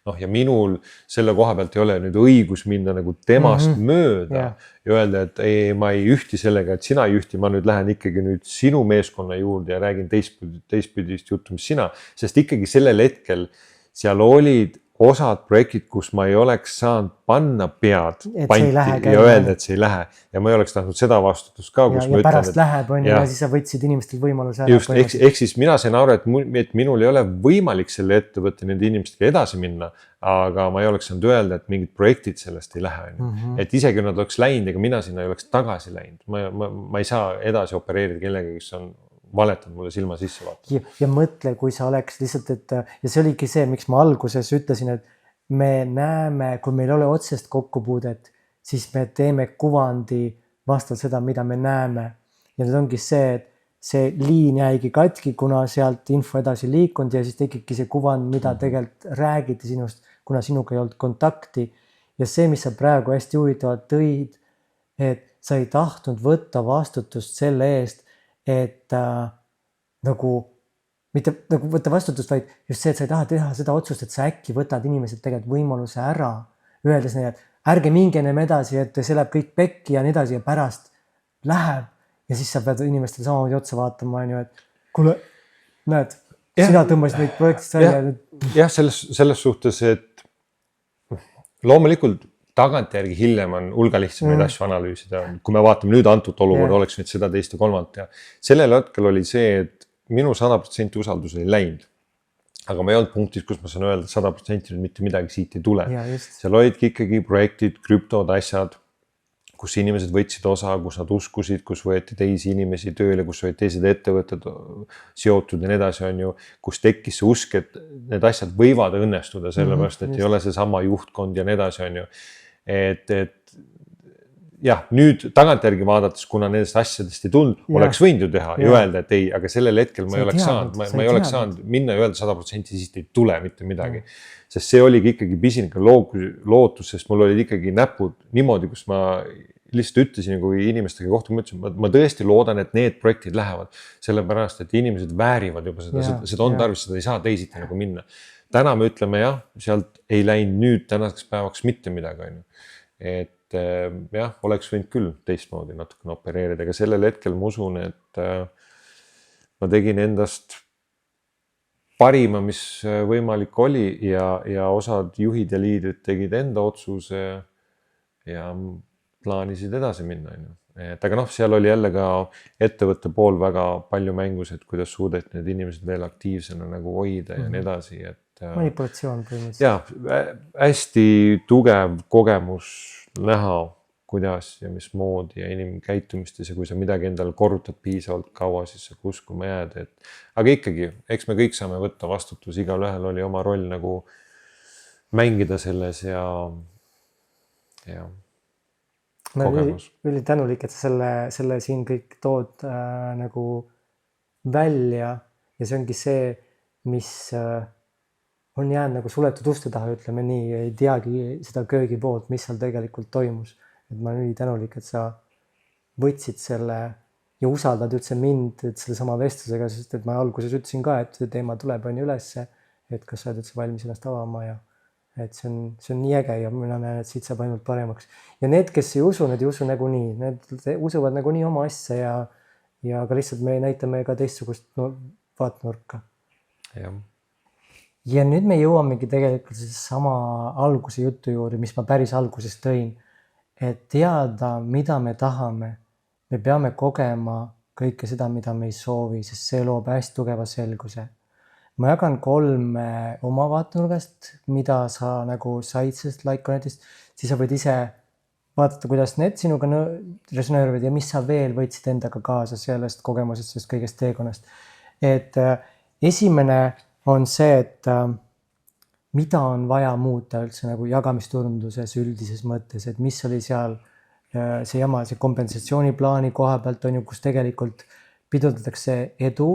Noh, ja minul selle koha pealt ei ole nüüd õigus minna nagu temast mööda ja öelda, et ei, ma ei ühti sellega, et sina ei ühti, ma nüüd lähen ikkagi nüüd sinu meeskonna juurde ja räägin teistpidist juttu, mis sina, sest ikkagi sellel hetkel seal olid osad projektid, kus ma ei oleks saanud panna pead panti ja öelda, et see ei lähe. Ja ma ei oleks tahtnud seda vastutust ka, kus ma ütlen, pärast läheb on ja siis sa võtsid inimestel võimaluse ära. Just, ehk siis mina sain aru, et minul ei ole võimalik selle ettevõtte nende inimestega edasi minna, aga ma ei oleks saanud öelda, et mingid projektid sellest ei lähe. Et isegi nad oleks läinud, ega mina sinna ei oleks tagasi läinud. Ma ei saa edasi opereerida kellega, kes on valetanud mulle silma sisse vaata. Ja mõtle, kui sa oleks lihtsalt, et ja see oligi see, miks ma alguses ütlesin, et me näeme, kui meil ei ole otsest kokkupuudet, siis me teeme kuvandi vastavalt seda, mida me näeme. Ja nüüd ongi see, et see liin jäigi katki, kuna sealt info edasi liikunud ja siis tekibki see kuvand, mida tegelikult räägiti sinust, kuna sinuga ei olnud kontakti. Ja see, mis sa praegu hästi huvitavalt tõid, et sa ei tahtnud võtta vastutust selle eest, et nagu mitte nagu võtta vastutust, vaid just see, et sa ei taha teha seda otsust, et sa äkki võtad inimesed tegelikult võimaluse ära, öeldes neile, et ärge minge enam edasi, et see läheb kõik pekki ja nii edasi ja pärast läheb ja siis sa pead inimestele samamoodi otsa vaatama, et kuule, näed, sina tõmbasid neid projektist välja. Jah, selles suhtes, et loomulikult tagantjärgi hiljem on hulga lihtsamaid asju analüüsida. Kui me vaatame nüüd antud olukorda, oleks nüüd seda teist ja kolmandat ja sellel hetkel oli see, et minu 100% usaldus ei läinud. Aga ma ei olnud punktis, kus ma saan öelda, 100% mitte midagi siit ei tule. Seal olidki ikkagi projektid, krüptod, asjad, kus inimesed võtsid osa, kus nad uskusid, kus võeti teisi inimesi tööle, kus olid teised ettevõtted seotud ja nii edasi on ju, kus tekkis see usk, et need asjad võivad õnnestuda sellepärast, et ei ole see sama juhtkond ja nii edasi on ju. Et jah, nüüd tagantjärgi vaadates, kuna nendest asjadest ei tulnud, oleks võinud ju teha ja öelda, et ei, aga sellel hetkel ma ei oleks saanud, ma ei oleks saanud minna ja öelda 100% siit ei tule mitte midagi. Sest see oligi ikkagi pisinike lootus, sest mul olid ikkagi näpud niimoodi, kus ma lihtsalt ütlesin, kui inimestega kohtu, ma ütlesin, ma tõesti loodan, et need projektid lähevad, sellepärast, et inimesed väärivad juba seda on tarvis, seda ei saa teisiti nagu minna. Täna me ütleme jah, sealt ei läinud nüüd tänaseks päevaks mitte midagi. Et jah, oleks võinud küll teistmoodi natukene opereerida, aga sellel hetkel ma usun, et ma tegin endast parima, mis võimalik oli ja osad juhid ja liidrid tegid enda otsuse ja plaanisid edasi minna. Et aga seal oli jälle ka ettevõtte pool väga palju mängus, et kuidas suudeti need inimesed veel aktiivsena nagu hoida ja nii edasi. Manipulatsioon põhimõtteliselt. Ja, hästi tugev kogemus näha, kuidas ja mis moodi ja inimkäitumistes ja kui sa midagi endale korrutad piisavalt kaua, siis sa uskuma jääd. Aga ikkagi, eks me kõik saame võtta vastutus, igal ühel oli oma roll nagu mängida selles ja kogemus. Ma olin tänulik, et sa selle siin kõik tood nagu välja ja see ongi see, mis on jäänud nagu suletud uste taha, ütleme nii, ei teagi seda köögi poolt, mis seal tegelikult toimus. et ma olen ülitänulik, et sa võtsid selle ja usaldad üldse mind, et selle sama vestlusega, sest et ma alguses ütlesin ka, et see teema tuleb on ju ülesse, et kas sa oled üldse valmis ennast avama ja et see on nii äge ja mina näen, et siit saab ainult paremaks. Ja need, kes ei usu, need ei usu nagunii, need usuvad nagunii oma asja ja ka lihtsalt me näitame ka teistsugust vaatenurka. Ja nüüd me jõuamegi tegelikult sama alguse jutu juurde, mis ma päris alguses tõin, et teada, mida me tahame. Me peame kogema kõike seda, mida me ei soovi, sest see loob hästi tugeva selguse. Ma jagan 3 oma vaatenurgast, mida sa nagu said sellest Like-Connectist, siis sa võid ise vaadata, kuidas need sinuga resoneeruvad ja mis sa veel võtsid endaga kaasa sellest kogemusest, sellest kõigest teekonnast. Et esimene on see, et mida on vaja muuta üldse nagu jagamisturunduses üldises mõttes, et mis oli seal see jama, see kompensatsiooniplaani koha pealt on ju, kus tegelikult pidurdatakse edu,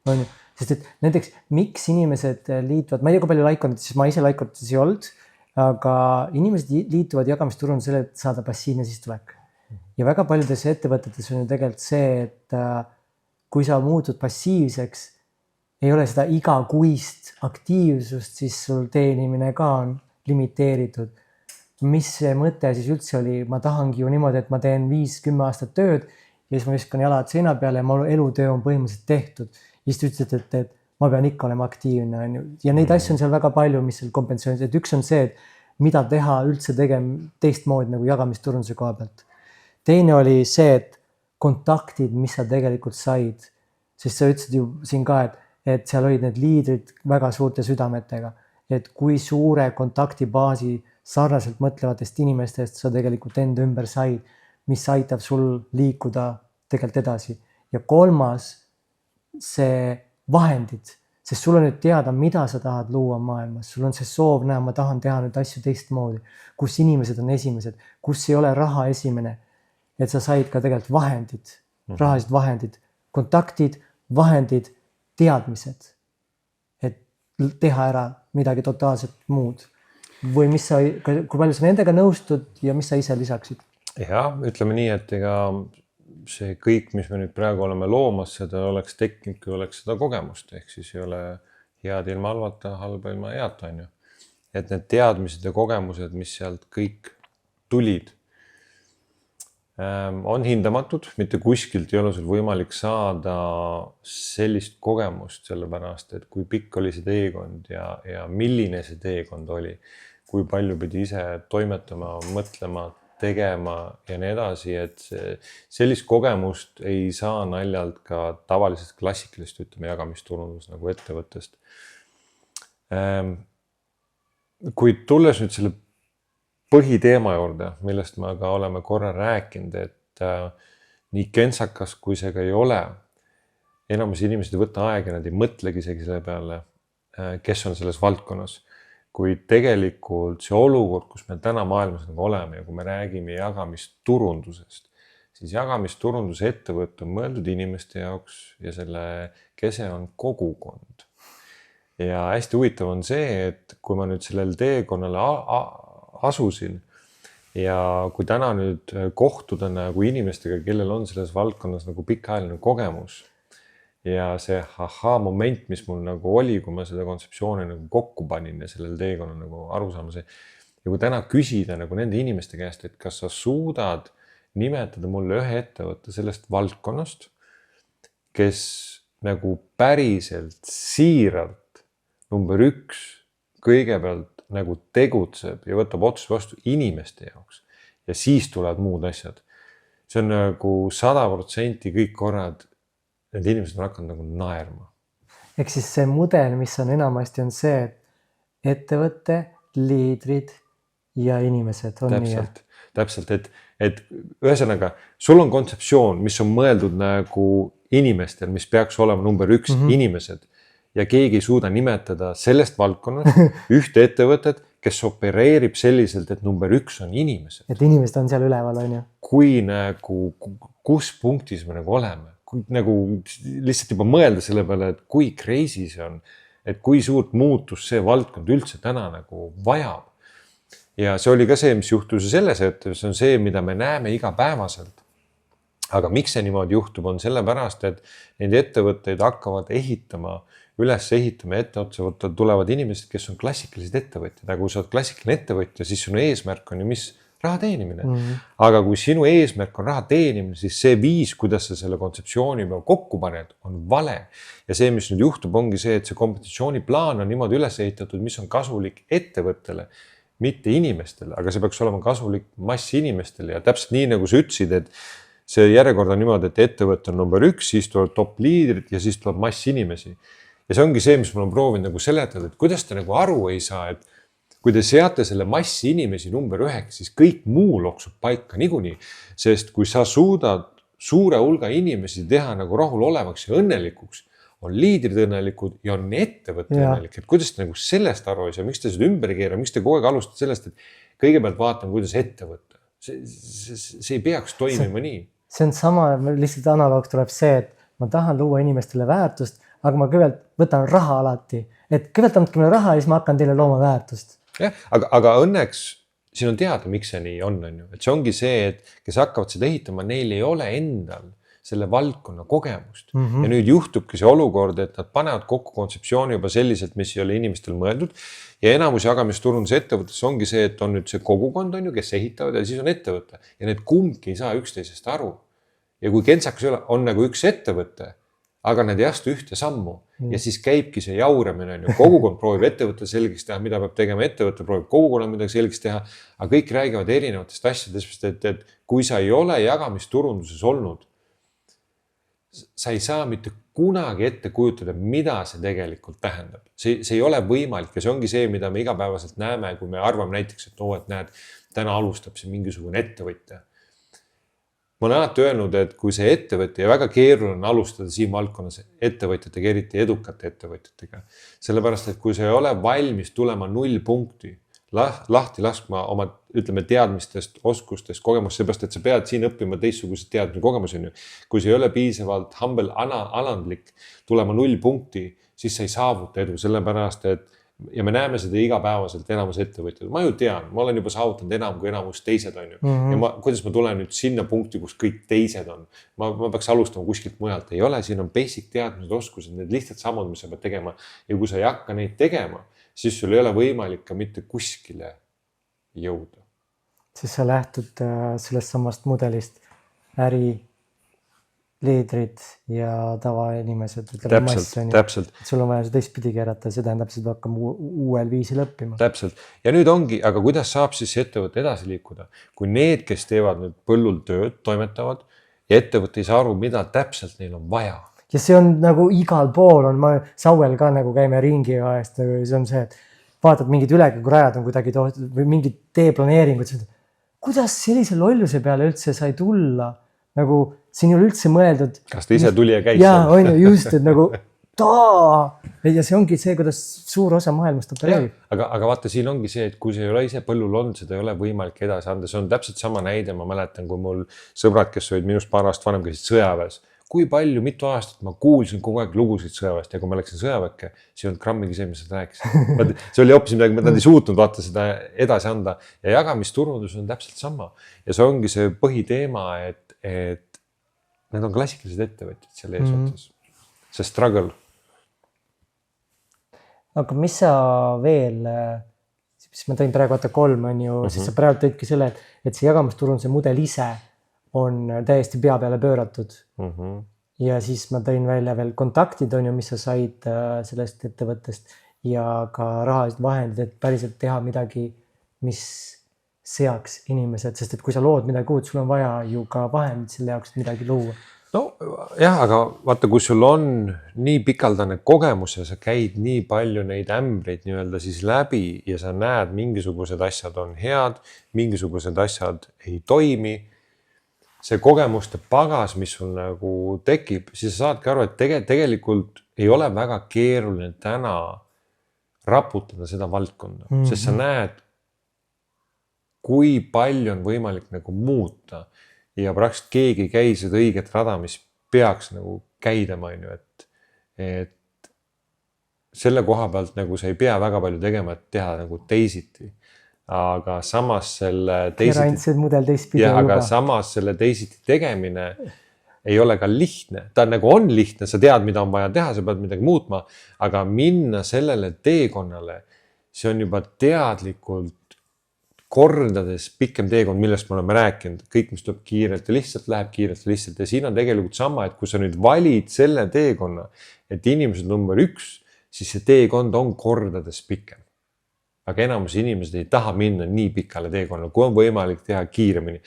on ju, sest et näiteks miks inimesed liituvad, ma ei tea, kui palju Like-Connectis, siis ma ise Like-Connectis ei olnud, aga inimesed liituvad jagamisturundus selle, et saada passiivne sissetulek. Ja väga paljudes ettevõtetes on ju tegelikult see, et kui sa muutud passiivseks, ei ole seda igakuist aktiivsust, siis sul teenimine ka on limiteeritud. Mis see mõte siis üldse oli? Ma tahangi ju niimoodi, et ma teen 5-10 aastat tööd ja siis ma viskan jalad seina peale ja mu elutöö on põhimõtteliselt tehtud. Ja siis ütled, et ma pean ikka olema aktiivne. Ja neid asju on seal väga palju, mis seal kompensatsioonis. Et üks on see, et mida teha üldse teistmoodi nagu jagamisturunduse koha pealt. Teine oli see, et kontaktid, mis sa tegelikult said. Sest sa ütlesid ju siin ka, et seal olid need liidrid väga suurte südametega. Et kui suure kontaktibaasi sarnaselt mõtlevatest inimestest sa tegelikult enda ümber said, mis aitab sul liikuda tegelikult edasi. Ja 3, see vahendid, sest sul on nüüd teada, mida sa tahad luua maailmas. Sul on see soov näha, ma tahan teha nüüd asju teistmoodi, kus inimesed on esimesed, kus ei ole raha esimene. Et sa said ka tegelikult vahendid, rahalised vahendid, kontaktid, vahendid, teadmised, et teha ära midagi totaalselt muud. Või mis sa, kui palju sa nendega nõustud ja mis sa ise lisaksid? Ja, ütleme nii, et ega see kõik, mis me nüüd praegu oleme loomas, seda oleks tekkinud, kui oleks seda kogemust, ehk siis ei ole head ilma halvata, halba ilma head, on ju. Et need teadmised ja kogemused, mis sealt kõik tulid, on hindamatud, mitte kuskilt ei ole sul võimalik saada sellist kogemust, sellepärast, et kui pikk oli see teekond ja milline see teekond oli, kui palju pidi ise toimetama, mõtlema, tegema ja nii edasi, et sellist kogemust ei saa naljalt ka tavalisest klassikalist, ütleme, jagamisturundus nagu ettevõttest. Kui tulles nüüd selle põhiteema juurde, millest me ka oleme korra rääkinud, et nii kentsakas, kui see ka ei ole, enamus inimesed ei võta aega, nad ei mõtlegi isegi selle peale, kes on selles valdkonnas. Kui tegelikult see olukord, kus me täna maailmas nagu oleme ja kui me räägime jagamisturundusest, siis jagamisturunduse ettevõte on mõeldud inimeste jaoks ja selle kese on kogukond. Ja hästi huvitav on see, et kui ma nüüd sellel teekonnale asusin ja kui täna nüüd kohtuda nagu inimestega, kellel on selles valdkonnas nagu pikaajaline kogemus, ja see moment, mis mul nagu oli, kui ma seda kontseptsiooni nagu kokku panin ja sellel teekonna nagu aru saama. Ja kui täna küsida nagu nende inimeste käest, et kas sa suudad nimetada mulle ühe ettevõtte sellest valdkonnast, kes nagu päriselt siiralt number 1 kõigepealt nagu tegutseb ja võtab otsus vastu inimeste jaoks ja siis tulevad muud asjad. See on nagu 100% kõik korrad. Need inimesed on hakanud nagu naerma. Ehk siis see mudel, mis on enamasti on see, et ettevõtte, liidrid ja inimesed on Täpselt, et ühesõnaga, sul on kontseptsioon, mis on mõeldud nagu inimestel, mis peaks olema number 1 inimesed ja keegi ei suuda nimetada sellest valdkonnast ühte ettevõtet, kes opereerib selliselt, et number 1 on inimesed. Et inimesed on seal üleval, on ju. Kui nagu, kus punktis me nagu oleme? Nagu lihtsalt juba mõelda selle peale, et kui crazy see on, et kui suurt muutust see valdkond üldse täna nagu vajab. ja see oli ka see, mis juhtus selles ettevõttes, see on see, mida me näeme igapäevaselt. Aga miks see niimoodi juhtub, on sellepärast, et neid ettevõtteid hakkavad üles ehitama etteotsa tulevad inimesed, kes on klassikalised ettevõtjad. Aga kui sa oled klassikaline ettevõtja, siis sinu eesmärk on ju mis? Raha teenimine. Aga kui sinu eesmärk on raha teenimine, siis see viis, kuidas sa selle kontseptsiooni kokku paned, on vale. Ja see, mis nüüd juhtub, ongi see, et see kompensatsiooniplaan on niimoodi üles ehitatud, mis on kasulik ettevõttele, mitte inimestele, aga see peaks olema kasulik massi inimestele ja täpselt nii, nagu sa ütlesid, et see järjekord on niimoodi, et ettevõte on number 1, siis tuleb top liidrid ja siis tuleb mass inimesi. Ja see ongi see, mis mul on proovinud nagu seletada, et kuidas te nagu aru ei saa, et kui te seate selle massi inimesi number 1, siis kõik muu loksub paika niikuinii. Sest kui sa suudad suure hulga inimesi teha nagu rahulolevaks ja õnnelikuks, on liidrid õnnelikud ja on ettevõtte õnnelik. Et kuidas te nagu sellest aru ei saa, miks te seda ümber keera, miks te kogu aeg alustate sellest, et kõigepealt vaatame, kuidas ettevõtte. See ei peaks toimima nii. See on sama, lihtsalt analoog tuleb see, et ma tahan luua inimestele väärtust, aga ma kõigepealt võtan raha alati. Et kõigepealt andke mulle raha ja siis ma hakkan teile looma väärtust. Jah, aga õnneks siin on teada, miks see nii on ju. Et see ongi see, et kes hakkavad seda ehitama, neil ei ole endal selle valdkonna kogemust. Ja nüüd juhtubki see olukord, et nad panevad kokku kontseptsiooni juba selliselt, mis ei ole inimestel mõeldud. Ja enamus jagamisturunduse ettevõttes ongi see, et on nüüd see kogukond on ju, kes ehitavad ja siis on ettevõte. Ja need kumbki ei saa üksteisest aru. Ja kui kentsakas on nagu üks ettevõte, aga nad ei astu ühte sammu ja siis käibki see jauramine. Kogukond proovib ettevõtte selgeks teha, mida peab tegema ettevõte, proovib kogukonna midagi selgeks teha, aga kõik räägivad erinevatest asjadest, et kui sa ei ole jagamisturunduses olnud, sa ei saa mitte kunagi ette kujutada, mida see tegelikult tähendab. See ei ole võimalik ja see ongi see, mida me igapäevaselt näeme, kui me arvame näiteks, et näed, täna alustab see mingisugune ettevõtja. Ma olen alati öelnud, et kui see ettevõtja ja väga keeruline alustada siin valdkonnas ettevõtjatega, eriti edukate ettevõtjatega, sellepärast, et kui sa ei ole valmis tulema 0 punkti, lahti laskma oma, ütleme, teadmistest, oskustest, kogemust, seepärast, et sa pead siin õppima teistsugused teadmine kogemus on ju. Kui sa ei ole piisavalt humble, alandlik tulema 0 punkti, siis sa ei saavuta edu, sellepärast, et ja me näeme seda igapäevaselt enamus ettevõtjad. Ma ju tean, ma olen juba saavutanud enam kui enamus teised on ju. Ja kuidas ma tulen nüüd sinna punkti, kus kõik teised on. Ma peaks alustama kuskilt mujalt. Ei ole, siin on basic teadmised, oskused, need lihtsalt sammud, mis sa pead tegema. Ja kui sa ei hakka neid tegema, siis sul ei ole võimalik ka mitte kuskile jõuda. Siis sa lähtud sellest samast mudelist äri, liidrid ja tavainimesed. Täpselt. Sul on vaja see teistpidi keerata, see tähendab, et hakkab uuel viisil õppima. Täpselt. Ja nüüd ongi, aga kuidas saab siis ettevõte edasi liikuda? Kui need, kes teevad nüüd põllul tööd, toimetavad ja ettevõte ei saa aru, mida täpselt neil on vaja. Ja see on nagu igal pool on, ma Sauel ka nagu käime ringi vahest, see on see, et vaatad mingid ülekäigurajad on kuidagi tohtud või mingid teeplaneeringud, kuidas sellise lolluse peale üldse sai tulla? Nagu siin ei ole üldse mõeldud. Kas ta ise tuli ja käis? Jaa, on ju just, et nagu ja see ongi see, kuidas suur osa maailmast opereerib. Aga vaata, siin ongi see, et kui see ei ole ise põllul olnud, seda ei ole võimalik edasi anda. See on täpselt sama näide, ma mäletan, kui mul sõbrad, kes olid minust paar aastat vanem, käisid sõjaväes. Kui palju, mitu aastat ma kuulsin kogu aeg lugusid sõjaväest ja kui ma läksin sõjaväkke, siis on grammigi see, mis sa rääkisid. See oli hoopis midagi, nad ei suutnud vaata seda edasi anda ja jagamisturundus on täpselt sama. Ja see ongi see põhiteema, et need on klassikalised ettevõtjad seal eesotsas. See struggle. Aga mis sa veel, siis ma tõin praegu 3 on ju, siis sa praegu tõidki selle, et see jagamisturunduse mudel ise on täiesti pea peale pööratud. Ja siis ma tõin välja veel kontaktid on ju, mis sa said sellest ettevõttest ja ka rahalised vahendid, et päriselt teha midagi, mis seaks inimesed, sest et kui sa lood midagi uut, sul on vaja ju ka vahendid selle jaoks midagi luua. No jah, aga vaata, kui sul on nii pikaldane kogemus ja sa käid nii palju neid ämbreid nii-öelda siis läbi ja sa näed, mingisugused asjad on head, mingisugused asjad ei toimi, see kogemuste pagas, mis sul nagu tekib, siis sa saadki aru, et tegelikult ei ole väga keeruline täna raputada seda valdkonda, sest sa näed, kui palju on võimalik nagu muuta ja praktiliselt keegi ei käi seda õiget rada, mis peaks nagu käidama, et selle koha pealt nagu sa ei pea väga palju tegema, et teha nagu teisiti. aga samas selle Geraintse mudel teistpidi ja, aga juba. samas selle teisiti tegemine ei ole ka lihtne. Ta nagu on lihtne, sa tead, mida on vaja teha, sa pead midagi muutma, aga minna sellele teekonnale, see on juba teadlikult kordades pikem teekond, millest me oleme rääkinud. Kõik, mis tuleb kiirelt ja lihtsalt, läheb kiirelt ja lihtsalt. Ja siin on tegelikult sama, et kui sa nüüd valid selle teekonna, et inimesed number 1, siis see teekond on kordades pikem. Aga enamus inimesed ei taha minna nii pikale teekonnale, kui on võimalik teha kiiremini.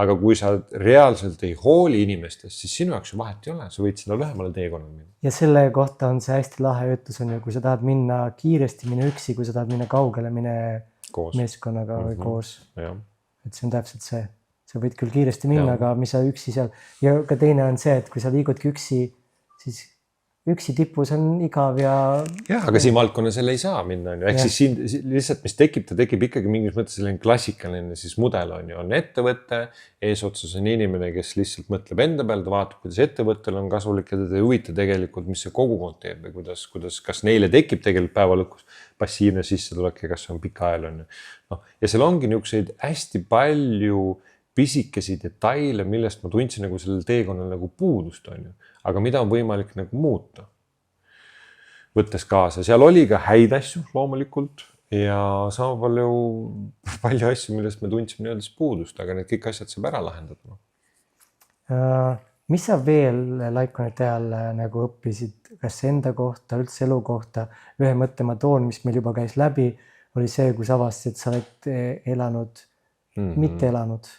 Aga kui sa reaalselt ei hooli inimestest, siis sinu jaoks vahet ei ole, sa võid seda lühemale teekonnale minna. Ja selle kohta on see hästi lahe ütlus on ju, kui sa tahad minna kiiresti, mine üksi, kui sa tahad minna kaugele, mine koos. Meeskonnaga või koos. Ja. Et see on täpselt see. Sa võid küll kiiresti minna, aga mis sa üksi seal. Ja ka teine on see, et kui sa liigudki üksi, siis üksi tipus on igav ja... Jah, aga siin valdkonna selle ei saa minna. Ehk siis siin lihtsalt, mis tekib, ta tekib ikkagi mingis mõttes selline klassikaline siis mudel on ju. On ettevõtte, eesotsas on inimene, kes lihtsalt mõtleb enda peale, ta vaatab, kuidas ettevõttel on kasulik ja teda ei huvita tegelikult, mis see kogukond teeb või kuidas, kas neile tekib tegelikult päeva lõpus passiivne sissetulek ja kas see on pikaajaline on ju. No, ja seal ongi niisuguseid hästi palju pisikesi detaile, millest ma tundsin nagu sellel teekonnal nagu puudust on ju. Aga mida on võimalik nagu muuta, võttes kaasa. Seal oli ka häid asju loomulikult ja sama palju asju, millest me tundsime nii-öelda puudust, aga need kõik asjad saab ära lahendada. Mis sa veel Laikonite ajal nagu õppisid, kas enda kohta, üldse elu kohta? Ühe mõtte ma toon, mis meil juba käis läbi, oli see, kui sa avastasid, et sa oled elanud, mitte elanud.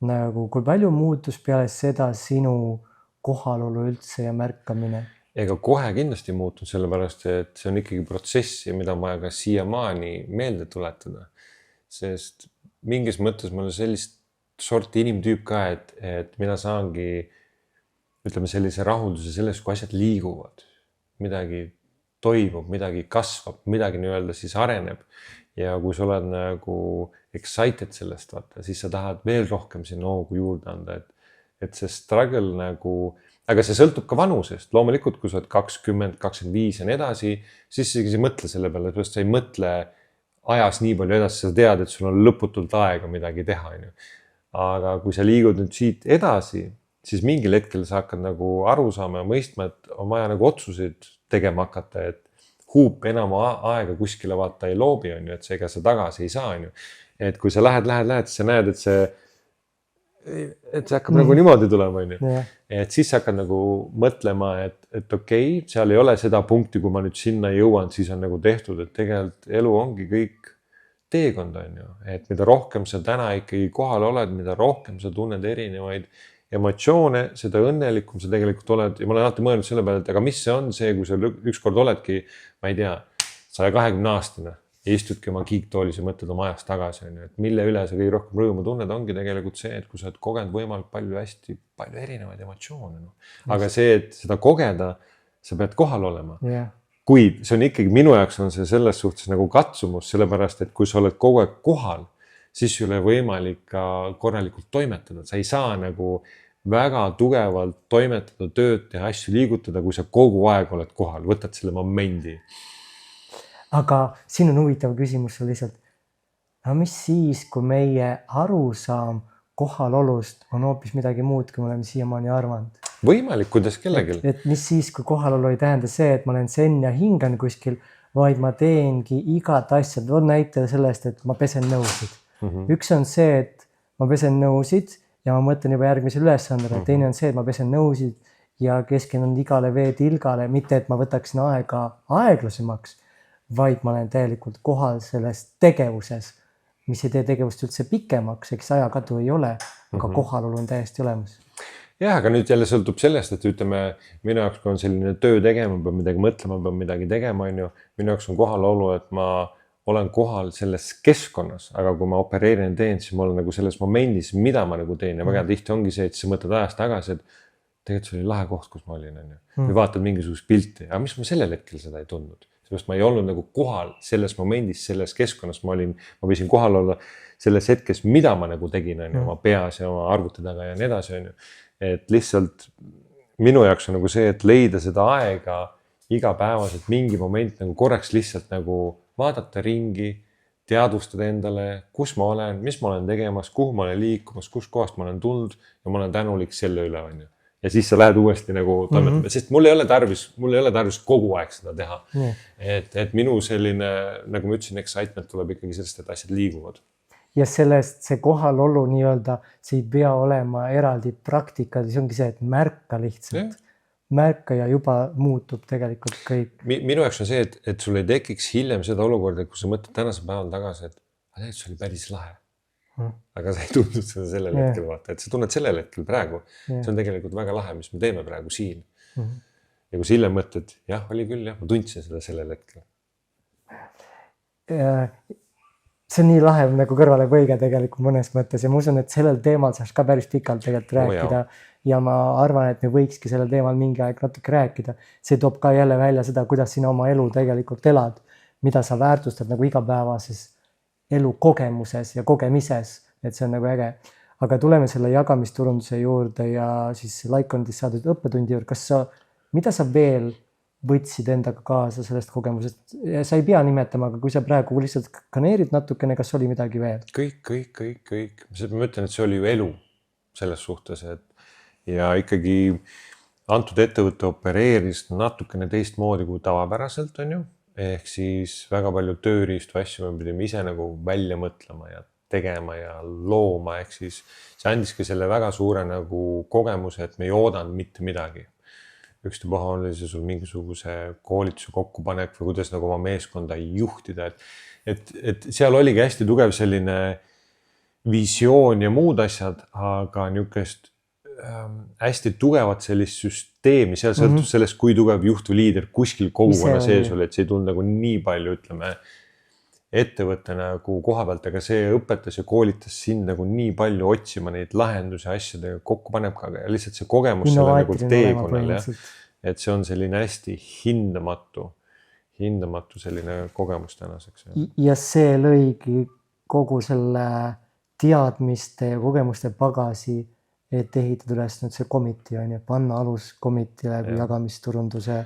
Nagu, kui palju muutus peale seda sinu kohalolu üldse ja märkamine? Ega kohe kindlasti muutunud, sellepärast, et see on ikkagi protsessi, mida ma ka siiamaani meelde tuletada. Sest mingis mõttes ma olen sellist sorti inimtüüp ka, et mina saangi, ütleme sellise rahulduse sellest, kui asjad liiguvad. Midagi toimub, midagi kasvab, midagi nii-öelda siis areneb. Ja kui sa oled nagu excited sellest, vaata, siis sa tahad veel rohkem sinna hoogu juurde anda, et see struggle nagu, aga see sõltub ka vanusest. Loomulikult, kui sa oled 20, 25 ja nii edasi, siis sa ei mõtle selle peale, et sa ei mõtle ajas nii palju edasi, sa tead, et sul on lõputult aega midagi teha. Aga kui sa liigud nüüd siit edasi, siis mingil hetkel sa hakkad nagu aru saama ja mõistma, et on vaja nagu otsuseid tegema hakata, et huup enam aega kuskile vaata ei loobi, on ju, et see ega sa tagasi ei saa, on ju. Et kui sa lähed, siis sa näed, et see hakkab nagu niimoodi tulema, on ju. Et siis sa hakkad nagu mõtlema, et okei, seal ei ole seda punkti, kui ma nüüd sinna jõuan, siis on nagu tehtud, et tegelikult elu ongi kõik teekond, on ju. Et mida rohkem sa täna ikkagi kohal oled, mida rohkem sa tunned erinevaid emotsioone, seda õnnelikum sa tegelikult oled. Ja ma olen alati mõelnud selle peale, et aga mis see on see, kui sa ükskord oledki, ma ei tea, 120 aastane ja istudki oma kiiktoolis ja mõtled oma ajast tagasi, on ju. Et mille üle sa kõige rohkem rõõmu tunned, ongi tegelikult see, et kui sa oled kogenud võimalik hästi palju erinevaid emotsioone. No. Aga see, et seda kogeda, sa pead kohal olema. Kuid see on ikkagi, minu jaoks on see selles suhtes nagu katsumus, sellepärast, et kui sa oled kogu aeg kohal, siis ei ole võimalik ka korralikult toimetada. Sa ei saa nagu väga tugevalt toimetada, tööd teha, asju liigutada, kui sa kogu aeg oled kohal, võtad selle momendi. Aga siin on huvitav küsimus lihtsalt. Mis siis, kui meie arusaam kohalolust on hoopis midagi muud, kui me oleme siiamaani arvanud? Võimalik, kuidas kellelgi. Et mis siis, kui kohalolu ei tähenda see, et ma olen sen ja hingan kuskil, vaid ma teengi igat asja. Toon näite sellest, et ma pesen nõusid. Üks on see, et ma pesen nõusid ja ma mõtlen juba järgmisel ülesandele. Teine on see, et ma pesen nõusid ja keskendun igale veetilgale, mitte et ma võtaksin aega aeglasemaks, vaid ma olen täielikult kohal selles tegevuses, mis ei tee tegevust üldse pikemaks, eks ajakadu ei ole, aga kohalolu on täiesti olemas. Jah, aga nüüd jälle sõltub sellest, et ütleme, minu jaoks, kui on selline töö tegema, peab midagi mõtlema, peab midagi tegema, on ju. Minu jaoks on kohalolu, et ma olen kohal selles keskkonnas, aga kui ma opereerin teen, siis ma olen nagu selles momendis, mida ma nagu teen ja väga tihti ongi see, et sa mõtled ajast tagasi, et tegelikult see oli lahe koht, kus ma olin, on ju. Või vaatad mingisugust pilti, aga mis ma sellel hetkel seda ei tundnud. Sest ma ei olnud nagu kohal selles momendis, selles keskkonnas ma võisin kohal olla selles hetkes, mida ma nagu tegin, on ju, oma peas ja oma arvuti taga ja nii edasi, on ju. Et lihtsalt minu jaoks on nagu see, et leida seda aega igapäevaselt mingi moment nagu korraks lihtsalt nagu vaadata ringi, teadvustada endale, kus ma olen, mis ma olen tegemas, kuhu ma olen liikumas, kus kohast ma olen tulnud ja ma olen tänulik selle üle, on ju. Ja siis sa lähed uuesti nagu toimetama, sest mul ei ole tarvis kogu aeg seda teha. Et minu selline, nagu ma ütlesin, excitement tuleb ikkagi sellest, et asjad liiguvad. Ja sellest see kohalolu nii-öelda, see ei pea olema eraldi praktika, see ongi see, et märka lihtsalt. Märka ja juba muutub tegelikult kõik. Minu jaoks on see, et sul ei tekiks hiljem seda olukorda, kui sa mõtled tänase päeval tagasi, et see oli päris lahe. Aga sa ei tundnud seda sellel hetkel vaata, et sa tunned sellel hetkel praegu. See on tegelikult väga lahe, mis me teeme praegu siin. Ja kui sa hiljem mõtled, jah, oli küll, jah, ma tundsin seda sellel hetkel. See on nii lahe nagu kõrvale põige tegelikult mõnes mõttes ja ma usun, et sellel teemal saaks ka päris pikalt tegelikult rääkida ja ma arvan, et me võikski sellel teemal mingi aeg natuke rääkida. See toob ka jälle välja seda, kuidas sina oma elu tegelikult elad, mida sa väärtustad nagu igapäevases elu kogemuses ja kogemises, et see on nagu äge. Aga tuleme selle jagamisturunduse juurde ja siis Likeonist saadud õppetundi juurde. Mida sa veel võtsid endaga kaasa sellest kogemusest? Sa ei pea nimetama, aga kui sa praegu lihtsalt kaneerid natukene, kas oli midagi veel? Kõik. Ma ütlen, et see oli ju elu selles suhtes, et ja ikkagi antud ettevõtte opereeris natukene teistmoodi kui tavapäraselt, on ju. Ehk siis väga palju tööriistu asju me pidime ise nagu välja mõtlema ja tegema ja looma. Ehk siis see andiski selle väga suure nagu kogemuse, et me ei oodanud mitte midagi. Ükstapuha oli see sul mingisuguse koolituse kokkupanek või kuidas nagu oma meeskonda juhtida. Et seal oligi hästi tugev selline visioon ja muud asjad, aga niisugust hästi tugevat sellist süsteemi, seal sõltus sellest, kui tugev juht või liider kuskil kogukonna sees oli, et see ei tulnud nagu nii palju, ütleme, ettevõtte nagu koha pealt, aga see õpetas ja koolitas sind nagu nii palju otsima neid lahendusi asjadega kokku paneb ka ja lihtsalt see kogemus selle nagu teekonnal, et see on selline hästi hindamatu selline kogemus tänaseks. Ja see lõigi kogu selle teadmiste ja kogemuste pagasi, et ehitada üles nüüd see komiti, panna alus komitile kui jagamisturunduse,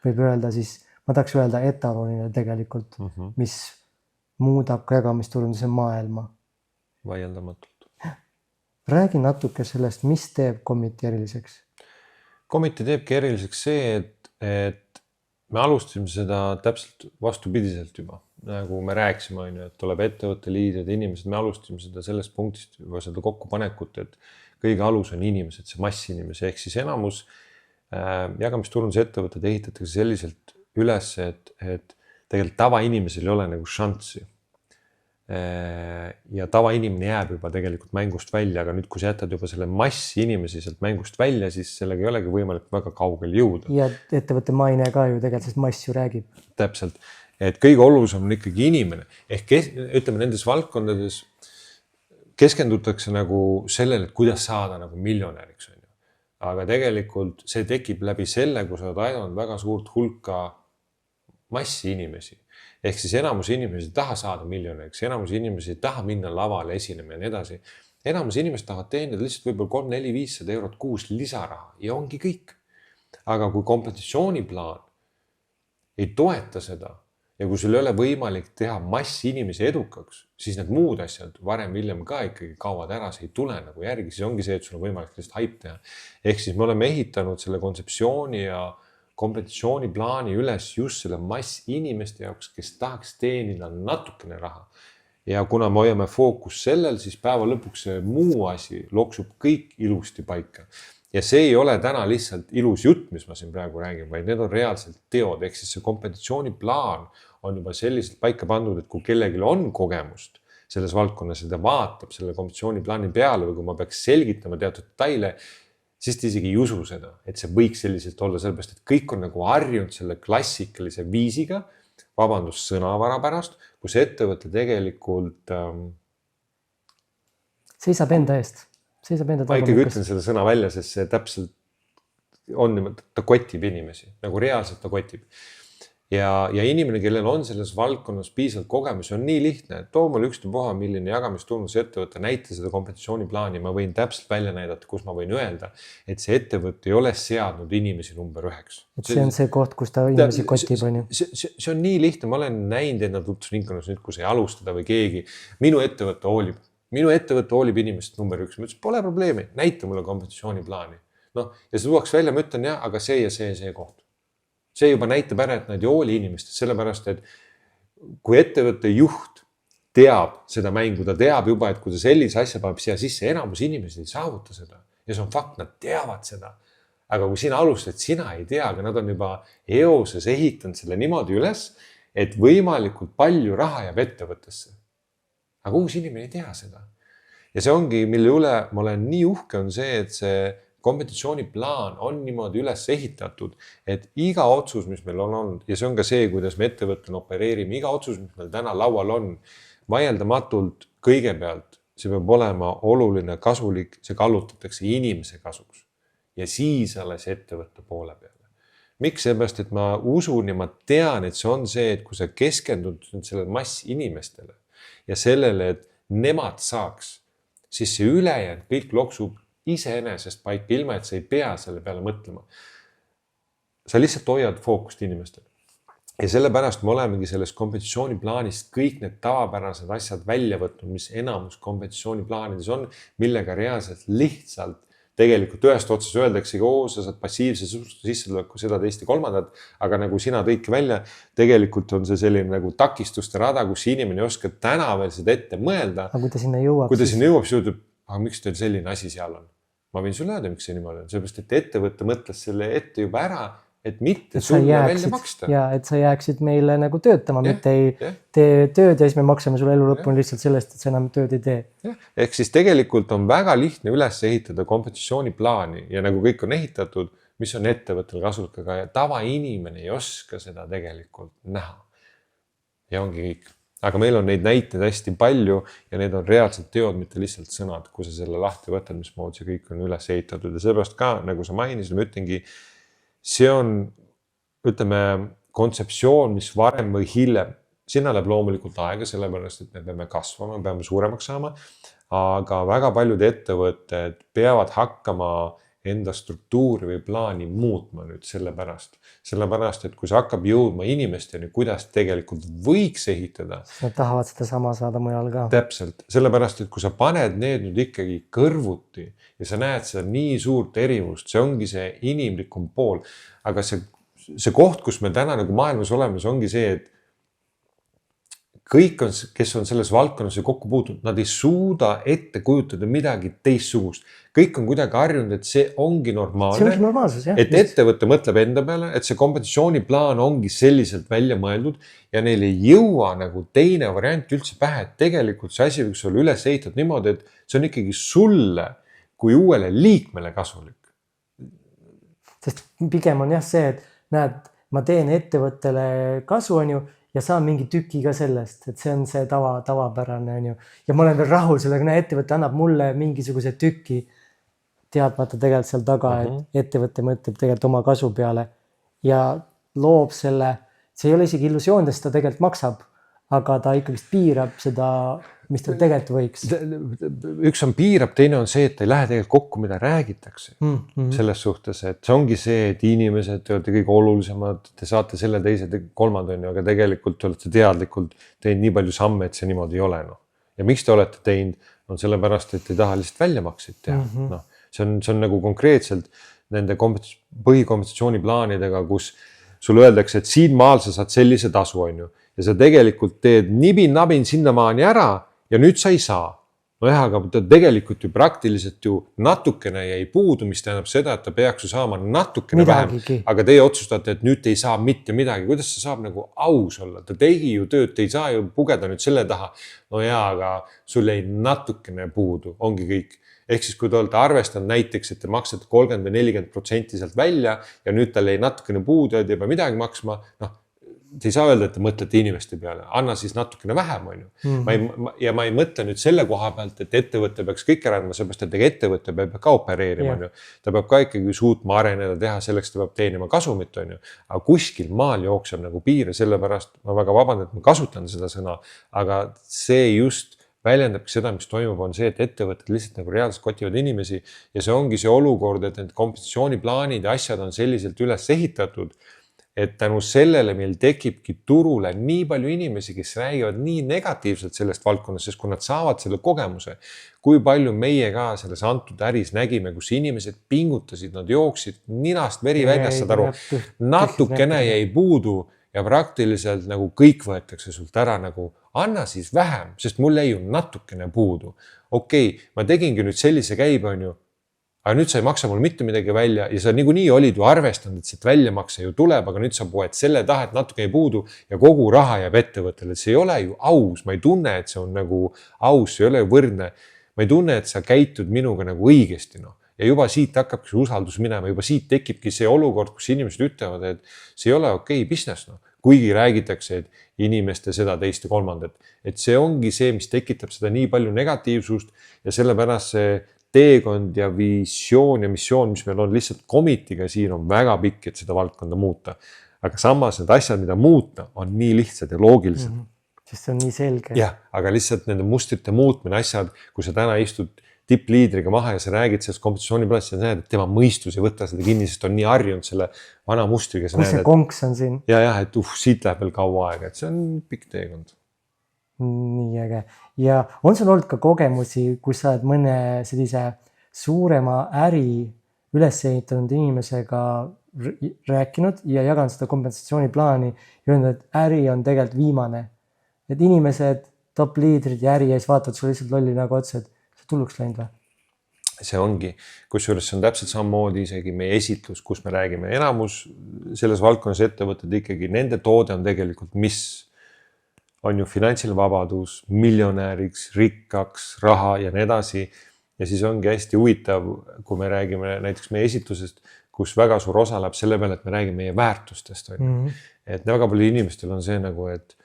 võib öelda siis, ma tahaks öelda etalonile tegelikult, mis muudab ka jagamisturunduse maailma. Vaieldamatult. Räägi natuke sellest, mis teeb komiti eriliseks? Komiti teebki eriliseks see, et me alustasime seda täpselt vastupidiselt juba. Nagu me rääkisime, et tuleb ettevõtte liidrid, inimesed, me alustasime seda sellest punktist juba seda kokkupanekut, et kõige alus on inimesed, see massinimese, ehk siis enamus jagamisturunduse ettevõtted ehitatakse selliselt üles, et tegelikult tavainimesel ei ole nagu šanssi. Ja tavainimene jääb juba tegelikult mängust välja, aga nüüd, kui sa jätad juba selle massi inimesi sealt mängust välja, siis sellega ei olegi võimalik väga kaugel jõuda. Ja ettevõtte maine ka ju tegelikult, sest mass ju räägib. Täpselt, et kõige olulisem on ikkagi inimene. Ehk ütleme nendes valdkondades keskendutakse nagu sellele, et kuidas saada nagu miljonäriks. Aga tegelikult see tekib läbi selle, kui sa oled aidanud väga suurt hulka massi inimesi. Ehk siis enamus inimesi ei taha saada miljonäriks, enamus inimesi ei taha minna lavale esinema ja nii edasi. Enamus inimesed tahavad teenida lihtsalt võib-olla 300-400 eurot kuus lisaraha ja ongi kõik. Aga kui kompensatsiooniplaan ei toeta seda, ja kui sul ei ole võimalik teha massi inimesi edukaks, siis need muud asjad varem hiljem ka ikkagi kaovad ära, see ei tule nagu järgi, siis ongi see, et sul on võimalik lihtsalt haip teha. Ehk siis me oleme ehitanud selle kontseptsiooni ja kompensatsiooniplaani üles just selle mass inimeste jaoks, kes tahaks teenida natukene raha. Ja kuna me hoiame fookus sellel, siis päeva lõpuks see muu asi loksub kõik ilusti paika. Ja see ei ole täna lihtsalt ilus jutt, mis ma siin praegu räägin, vaid need on reaalselt teod. Ehk siis see kompensatsiooniplaan on juba selliselt paika pandud, et kui kellelgi on kogemust selles valdkonnas ja ta vaatab selle kompensatsiooniplaani peale või kui ma peaks selgitama teatud detaile, siis ta isegi ei usu seda, et see võiks selliselt olla, sellepärast, et kõik on nagu harjunud selle klassikalise viisiga, vabandust sõnavara pärast, kus ettevõte tegelikult seisab enda eest. Ma ikkagi ütlen selle sõna välja, sest see täpselt on, ta kotib inimesi, nagu reaalselt ta kotib. ja inimene, kellel on selles valdkonnas piisavalt kogemus, on nii lihtne, et too mul ükstapuha, milline jagamistunnus ettevõtte, näita seda kompensatsiooniplaani, ma võin täpselt välja näidata, kus ma võin öelda, et see ettevõte ei ole seadnud inimesi number 1. Et see on see koht, kus ta inimesi kotib, on ju. See on nii lihtne, ma olen näinud enda tutvusringkonnas nüüd, kus ei alustada või keegi, minu ettevõte hoolib inimesest number 1. Ma ütlesin, pole probleemi, näita mulle kompensatsiooniplaani. Ja see tuuaks välja, ma ütlen aga see ja see koht. See juba näitab ära, et nad ei hooli inimestest, sellepärast, et kui ettevõtte juht teab seda mängu, ta teab juba, et kui ta sellise asja paneb siia sisse, enamus inimesed ei saavuta seda. Ja see on fakt, nad teavad seda. Aga kui sina alustad, sina ei tea, aga nad on juba eoses ehitanud selle niimoodi üles, et võimalikult palju raha jääb ettevõttesse. Aga uus inimene ei tea seda. Ja see ongi, mille üle ma olen nii uhke, on see, et see kompensatsiooniplaan on niimoodi üles ehitatud, et iga otsus, mis meil on olnud, ja see on ka see, kuidas me ettevõttena opereerime, iga otsus, mis meil täna laual on, vaieldamatult kõigepealt, see peab olema oluline, kasulik, see kallutatakse inimese kasuks ja siis alles ettevõtte poole peale. Miks? Seepärast, et ma usun ja ma tean, et see on see, et kui sa keskendud sellele mass inimestele ja sellele, et nemad saaks, siis see ülejäänud kõik loksub iseenesest paika, ilma et sa ei pea selle peale mõtlema. Sa lihtsalt hoiad fookust inimestele. Ja sellepärast me olemegi selles kompensatsiooniplaanist kõik need tavapärased asjad välja võtnud, mis enamus kompensatsiooniplaanides on, millega reaalselt lihtsalt tegelikult ühest otsas öeldaksegi, sa saad passiivse sissetuleku seda, teist ja kolmandat, aga nagu sina tõidki välja, tegelikult on see selline nagu takistuste rada, kus inimene ei oska täna veel seda ette mõelda. Aga kui ta sinna jõuab, siis ütleb, aga miks teil selline asi seal on? Ma võin sulle öelda, miks see niimoodi on. Sellepärast, et ettevõtte mõtles selle ette juba ära, et mitte sulle välja maksta. Ja et sa jääksid meile nagu töötama, mitte ei tee tööd ja siis me maksame sulle elu lõpuni lihtsalt sellest, et sa enam tööd ei tee. Ehk siis tegelikult on väga lihtne üles ehitada kompensatsiooniplaani ja nagu kõik on ehitatud, mis on ettevõttel kasulik, aga tavainimene ei oska seda tegelikult näha. Ja ongi kõik. Aga meil on neid näiteid hästi palju ja need on reaalselt teod, mitte lihtsalt sõnad, kui sa selle lahti võtad, mis mood see kõik on üles ehitatud. Ja seepärast ka, nagu sa mainisid, ma ütlengi, see on, ütleme, kontseptsioon, mis varem või hiljem, sinna läheb loomulikult aega, sellepärast, et me peame kasvama, me peame suuremaks saama, aga väga paljud ettevõtted peavad hakkama enda struktuuri või plaani muutma nüüd sellepärast, et kui see hakkab jõudma inimesteni, kuidas tegelikult võiks ehitada. Nad tahavad seda sama saada mujal ka. Täpselt, sellepärast, et kui sa paned need nüüd ikkagi kõrvuti ja sa näed seda nii suurt erivust, see ongi see inimlikum pool, aga see koht, kus me täna nagu maailmas oleme, see ongi see, et kõik, kes on selles valdkonnas kokku puutunud, nad ei suuda ette kujutada midagi teistsugust. Kõik on kuidagi harjunud, et see ongi normaalne. See ongi normaalsus, jah. Et ettevõte mõtleb enda peale, et see kompensatsiooniplaan ongi selliselt välja mõeldud ja neil ei jõua nagu teine variant üldse pähe, et tegelikult see asi võiks olla üles ehitatud niimoodi, et see on ikkagi sulle kui uuele liikmele kasulik. Sest pigem on jah see, et näed, ma teen ettevõttele kasu, on ju, ja saan mingi tüki ka sellest, et see on see tavapärane, on ju. Ja ma olen veel rahul sellega, näe, ettevõte annab mulle mingisuguse tüki teadmata tegelikult seal taga, et ettevõte mõtleb tegelikult oma kasu peale ja loob selle, see ei ole isegi illusioon, sest ta tegelikult maksab, aga ta ikkagi piirab seda, mis ta tegelikult võiks. Üks on piirab, teine on see, et ei lähe tegelikult kokku, mida räägitakse selles suhtes, et see ongi see, et inimesed te olete kõige olulisemad, te saate selle teise kolmanda, aga tegelikult te olete teadlikult teinud nii palju samme, et see niimoodi ei ole. No. Ja miks te olete teinud, on sellepärast, et ei taha lihtsalt väljamakseid teha. No, see on nagu konkreetselt nende põhikompensatsiooniplaanidega, kus sulle öeldakse, et siin maal sa saad sellise tasu, on ju. Ja sa tegelikult teed nibin-nabin sinnamaani ära ja nüüd sa ei saa. No jah, aga tegelikult ju praktiliselt ju natukene jäi puudu, mis tähendab seda, et ta peaks ju saama natukene vähem. Aga teie otsustate, et nüüd te ei saa mitte midagi. Kuidas see saab nagu aus olla? Ta tegi ju tööd, te ei saa ju pugeda nüüd selle taha. No jaa, aga sul jäi natukene puudu, ongi kõik. Ehk siis, kui te olete arvestanud näiteks, et te maksate 30 või 40% sealt välja ja nüüd tal jäi natukene puudu, et ei pea midagi maksma, noh, te ei saa öelda, et te mõtlete inimeste peale, anna siis natukene vähem, on ju. Ma ei mõtle nüüd selle koha pealt, et ettevõte peaks kõik ära andma, seepärast, et ettevõte peab ka opereerima, on ju. Ta peab ka ikkagi suutma areneda, teha selleks, ta peab teenima kasumit, on ju. Aga kuskil maal jookseb nagu piire, sellepärast ma väga vabandan, et ma kasutan seda sõna, aga see just väljendabki seda, mis toimub, on see, et ettevõtted lihtsalt nagu reaalselt kotivad inimesi ja see ongi see olukord, et need kompensatsiooniplaanid ja asjad on selliselt üles ehitatud, et tänu sellele meil tekibki turule nii palju inimesi, kes räägivad nii negatiivselt sellest valdkonnast, sest kui nad saavad selle kogemuse, kui palju meie ka selles antud äris nägime, kus inimesed pingutasid, nad jooksid ninast veri väljas, saad aru, natukene jäi puudu ja praktiliselt nagu kõik võetakse sult ära nagu anna siis vähem, sest mul jäi ju natukene puudu. Okei, ma tegingi nüüd sellise käibe, on ju, aga nüüd sa ei maksa mul mitte midagi välja ja sa niikuinii olid ju arvestanud, et see väljamakse ju tuleb, aga nüüd sa poed selle taha, et natuke ei puudu ja kogu raha jääb ettevõttele. See ei ole ju aus, ma ei tunne, et see on nagu aus, see ei ole ju võrdne. Ma ei tunne, et sa käitud minuga nagu õigesti, no. Ja juba siit hakkabki see usaldus minema, juba siit tekibki see olukord, kus inimesed ütlevad, et see ei ole okei business, no. Kuigi räägitakse, et inimeste seda teist ja kolmandat, et see ongi see, mis tekitab seda nii palju negatiivsust ja sellepärast see teekond ja visioon ja missioon, mis meil on lihtsalt komitiga siin on väga pikk, et seda valdkonda muuta. Aga samas need asjad, mida muuta, on nii lihtsad ja loogilised. Sest see on nii selge. Jah, aga lihtsalt nende mustrite muutmine asjad, kui sa täna istud tippliidriga maha ja sa räägid sellest kompensatsiooniplatsist ja näed, et tema mõistus ei võtta seda kinni, sest on nii harjunud selle vana mustriga. Kus see konks on siin? Ja, et siit läheb veel kaua aega, et see on pikk teekond. Nii äge. Ja on sul olnud ka kogemusi, kus sa oled mõne sellise suurema äri üles ehitanud inimesega rääkinud ja jaganud seda kompensatsiooniplaani ja öelnud, et äri on tegelikult viimane. Et inimesed, top liidrid ja äri ees vaatavad sulle lihtsalt lolli nagu otsa, et tulluks läinud või? See ongi, kusjuures see on täpselt samamoodi isegi meie esitlus, kus me räägime enamus selles valdkonnas ettevõtted ikkagi, nende toode on tegelikult, mis on ju finantsiline vabadus, miljonääriks, rikkaks, raha ja nii edasi. Ja siis ongi hästi huvitav, kui me räägime näiteks meie esitlusest, kus väga suur osa läheb selle peale, et me räägime meie väärtustest. Et väga palju inimestel on see nagu, et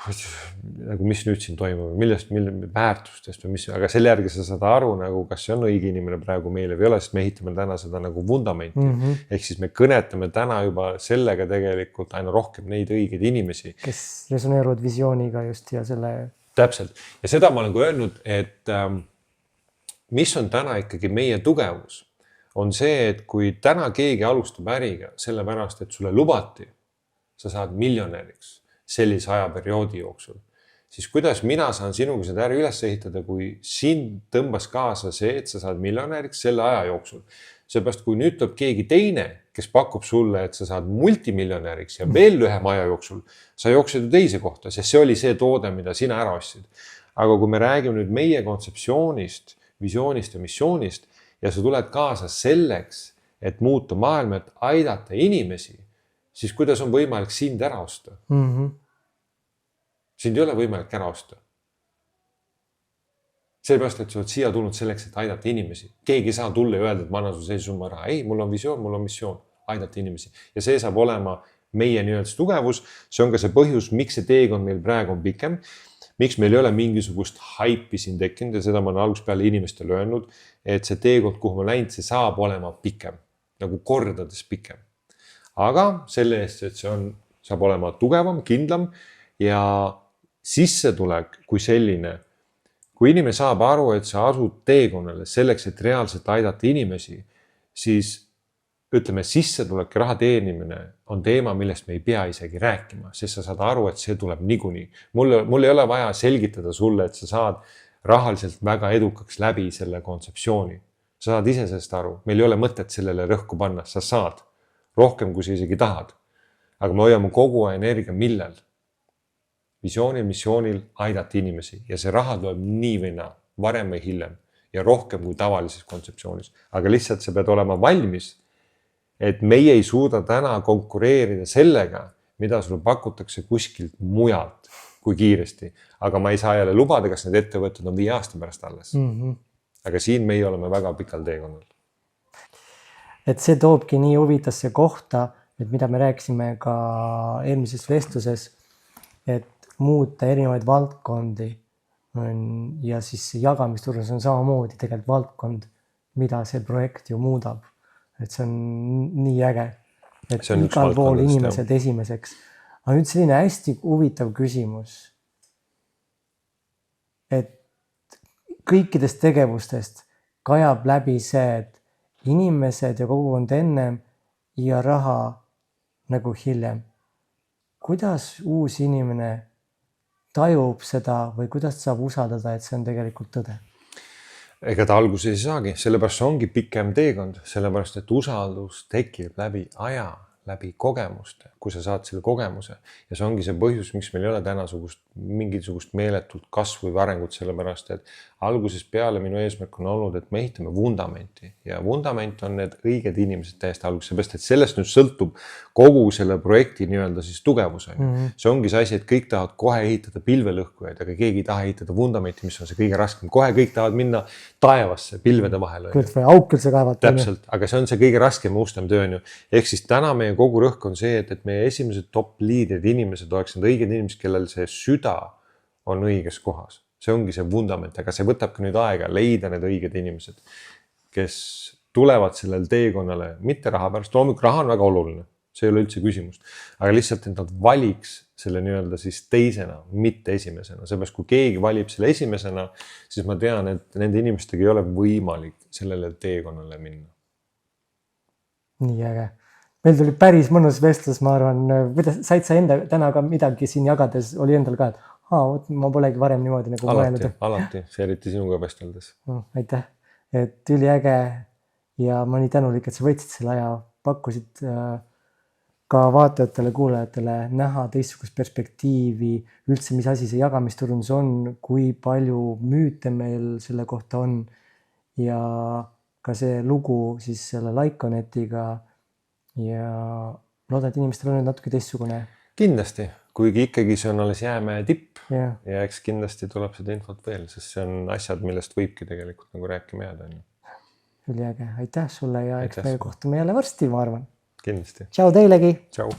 nagu mis nüüd siin toimub, millest väärtustest või mis, aga selle järgi sa saad aru, nagu, kas see on õige inimene praegu meile või ole, sest me ehitame täna seda nagu vundamenti. Ehk siis me kõnetame täna juba sellega tegelikult aina rohkem neid õigeid inimesi. Kes resoneeruvad visiooniga just ja selle... Täpselt. Ja seda ma olen öelnud, et mis on täna ikkagi meie tugevus, on see, et kui täna keegi alustab äriga sellepärast, et sulle lubati, sa saad miljonäriks sellise ajaperioodi jooksul, siis kuidas mina saan sinuga seda äri üles ehitada, kui sind tõmbas kaasa see, et sa saad miljonäriks selle aja jooksul. Seepärast, kui nüüd tuleb keegi teine, kes pakub sulle, et sa saad multimiljonäriks ja veel lühema aja jooksul, sa jooksed ju teise kohta, sest see oli see toode, mida sina ära ostsid. Aga kui me räägime nüüd meie kontseptsioonist, visioonist ja missioonist ja sa tuled kaasa selleks, et muuta maailma, et aidata inimesi, siis kuidas on võimalik sind ära osta? Sind ei ole võimalik ära osta. Sellepärast, et sa oled siia tulnud selleks, et aidata inimesi. Keegi ei saa tulla ja öelda, et ma annan su sellise summa raha. Ei, mul on visioon, mul on missioon, aidata inimesi. Ja see saab olema meie nii-öelda tugevus. See on ka see põhjus, miks see teekond meil praegu on pikem. Miks meil ei ole mingisugust haipi siin tekkinud ja seda ma olen algusest peale inimestele öelnud, et see teekond, kuhu ma läinud, see saab olema pikem, nagu kordades pikem. Aga selle eest, et see saab olema tugevam, kindlam ja sissetulek kui selline, kui inimene saab aru, et sa asud teekonnale selleks, et reaalselt aidata inimesi, siis ütleme, sissetulek ja raha teenimine on teema, millest me ei pea isegi rääkima, sest sa saad aru, et see tuleb niikuinii. Mul ei ole vaja selgitada sulle, et sa saad rahaliselt väga edukaks läbi selle kontseptsiooni. Sa saad ise sellest aru, meil ei ole mõtet sellele rõhku panna, sa saad rohkem, kui sa isegi tahad. Aga me hoiame kogu energia millel? Visioonil, missioonil aidata inimesi ja see raha tuleb nii või naa, varem või hiljem ja rohkem kui tavalises kontseptsioonis. Aga lihtsalt sa pead olema valmis, et meie ei suuda täna konkureerida sellega, mida sulle pakutakse kuskilt mujalt kui kiiresti. Aga ma ei saa jälle lubada, kas need ettevõtted on 5 aasta pärast alles. Aga siin meie oleme väga pikal teekonnal. Et see toobki nii huvitasse kohta, et mida me rääkisime ka eelmises vestluses, et muuta erinevaid valdkondi ja siis jagamisturundus on samamoodi tegelikult valdkond, mida see projekt ju muudab. Et see on nii äge, et igal pool inimesed esimeseks. Aga nüüd selline hästi huvitav küsimus, et kõikidest tegevustest kajab läbi see, et inimesed ja kogukond ennem ja raha nagu hiljem. Kuidas uus inimene tajub seda või kuidas saab usaldada, et see on tegelikult tõde? Ega ta alguses ei saagi, sellepärast ongi pikem teekond, sellepärast et usaldus tekib läbi aja, läbi kogemuste, kui sa saad selle kogemuse. Ja see ongi see põhjus, miks meil ei ole täna mingisugust meeletult kasvu või arengut, sellepärast et alguses peale minu eesmärk on olnud, et me ehitame vundamenti ja vundament on need õiged inimesed täiesti alguses, seepärast et sellest nüüd sõltub kogu selle projekti nii-öelda siis tugevus. See ongi see asi, et kõik tahavad kohe ehitada pilvelõhkujaid, aga keegi ei taha ehitada vundamenti, mis on see kõige raskem. Kohe kõik tahavad minna taevasse pilvede vahele. Või aukelse kaevata. Täpselt, aga see on see kõige raskem ja ustem töö. Ehk siis täna meie kogu rõhk on see, et meie esimesed top liidrid inimesed oleks need õiged inimesed, kellel see süda on õiges kohas. See ongi see vundament, aga see võtab ka nüüd aega leida need õiged inimesed, kes tulevad sellel teekonnale, mitte raha pärast. Loomuk raha on väga oluline, see ei ole üldse küsimust, aga lihtsalt, et nad valiks selle nii-öelda siis teisena, mitte esimesena. Seepärast, kui keegi valib selle esimesena, siis ma tean, et nende inimestega ei ole võimalik sellele teekonnale minna. Nii äge. Meil tuli päris mõnus vestlus, ma arvan. Said sa enda täna ka midagi siin jagades, oli endal ka, et ma polegi varem niimoodi nagu mõelnud. Alati, see eriti sinuga vesteldes. Aitäh, et üliäge ja ma nii tänulik, et sa võtsid selle aja, pakkusid ka vaatajatele, kuulajatele näha teistsugust perspektiivi, üldse mis asi see jagamisturundus on, kui palju müüte meil selle kohta on ja ka see lugu siis selle Lyconetiga ja loodan, et inimestel on nüüd natuke teistsugune. Kindlasti, kuigi ikkagi see on alles jäämäe tipp ja eks kindlasti tuleb seda infot veel, sest see on asjad, millest võibki tegelikult nagu rääkima jääda. Üliäge, aitäh sulle ja eks me kohtume jälle varsti, ma arvan. Kindlasti. Tšau teilegi. Tšau.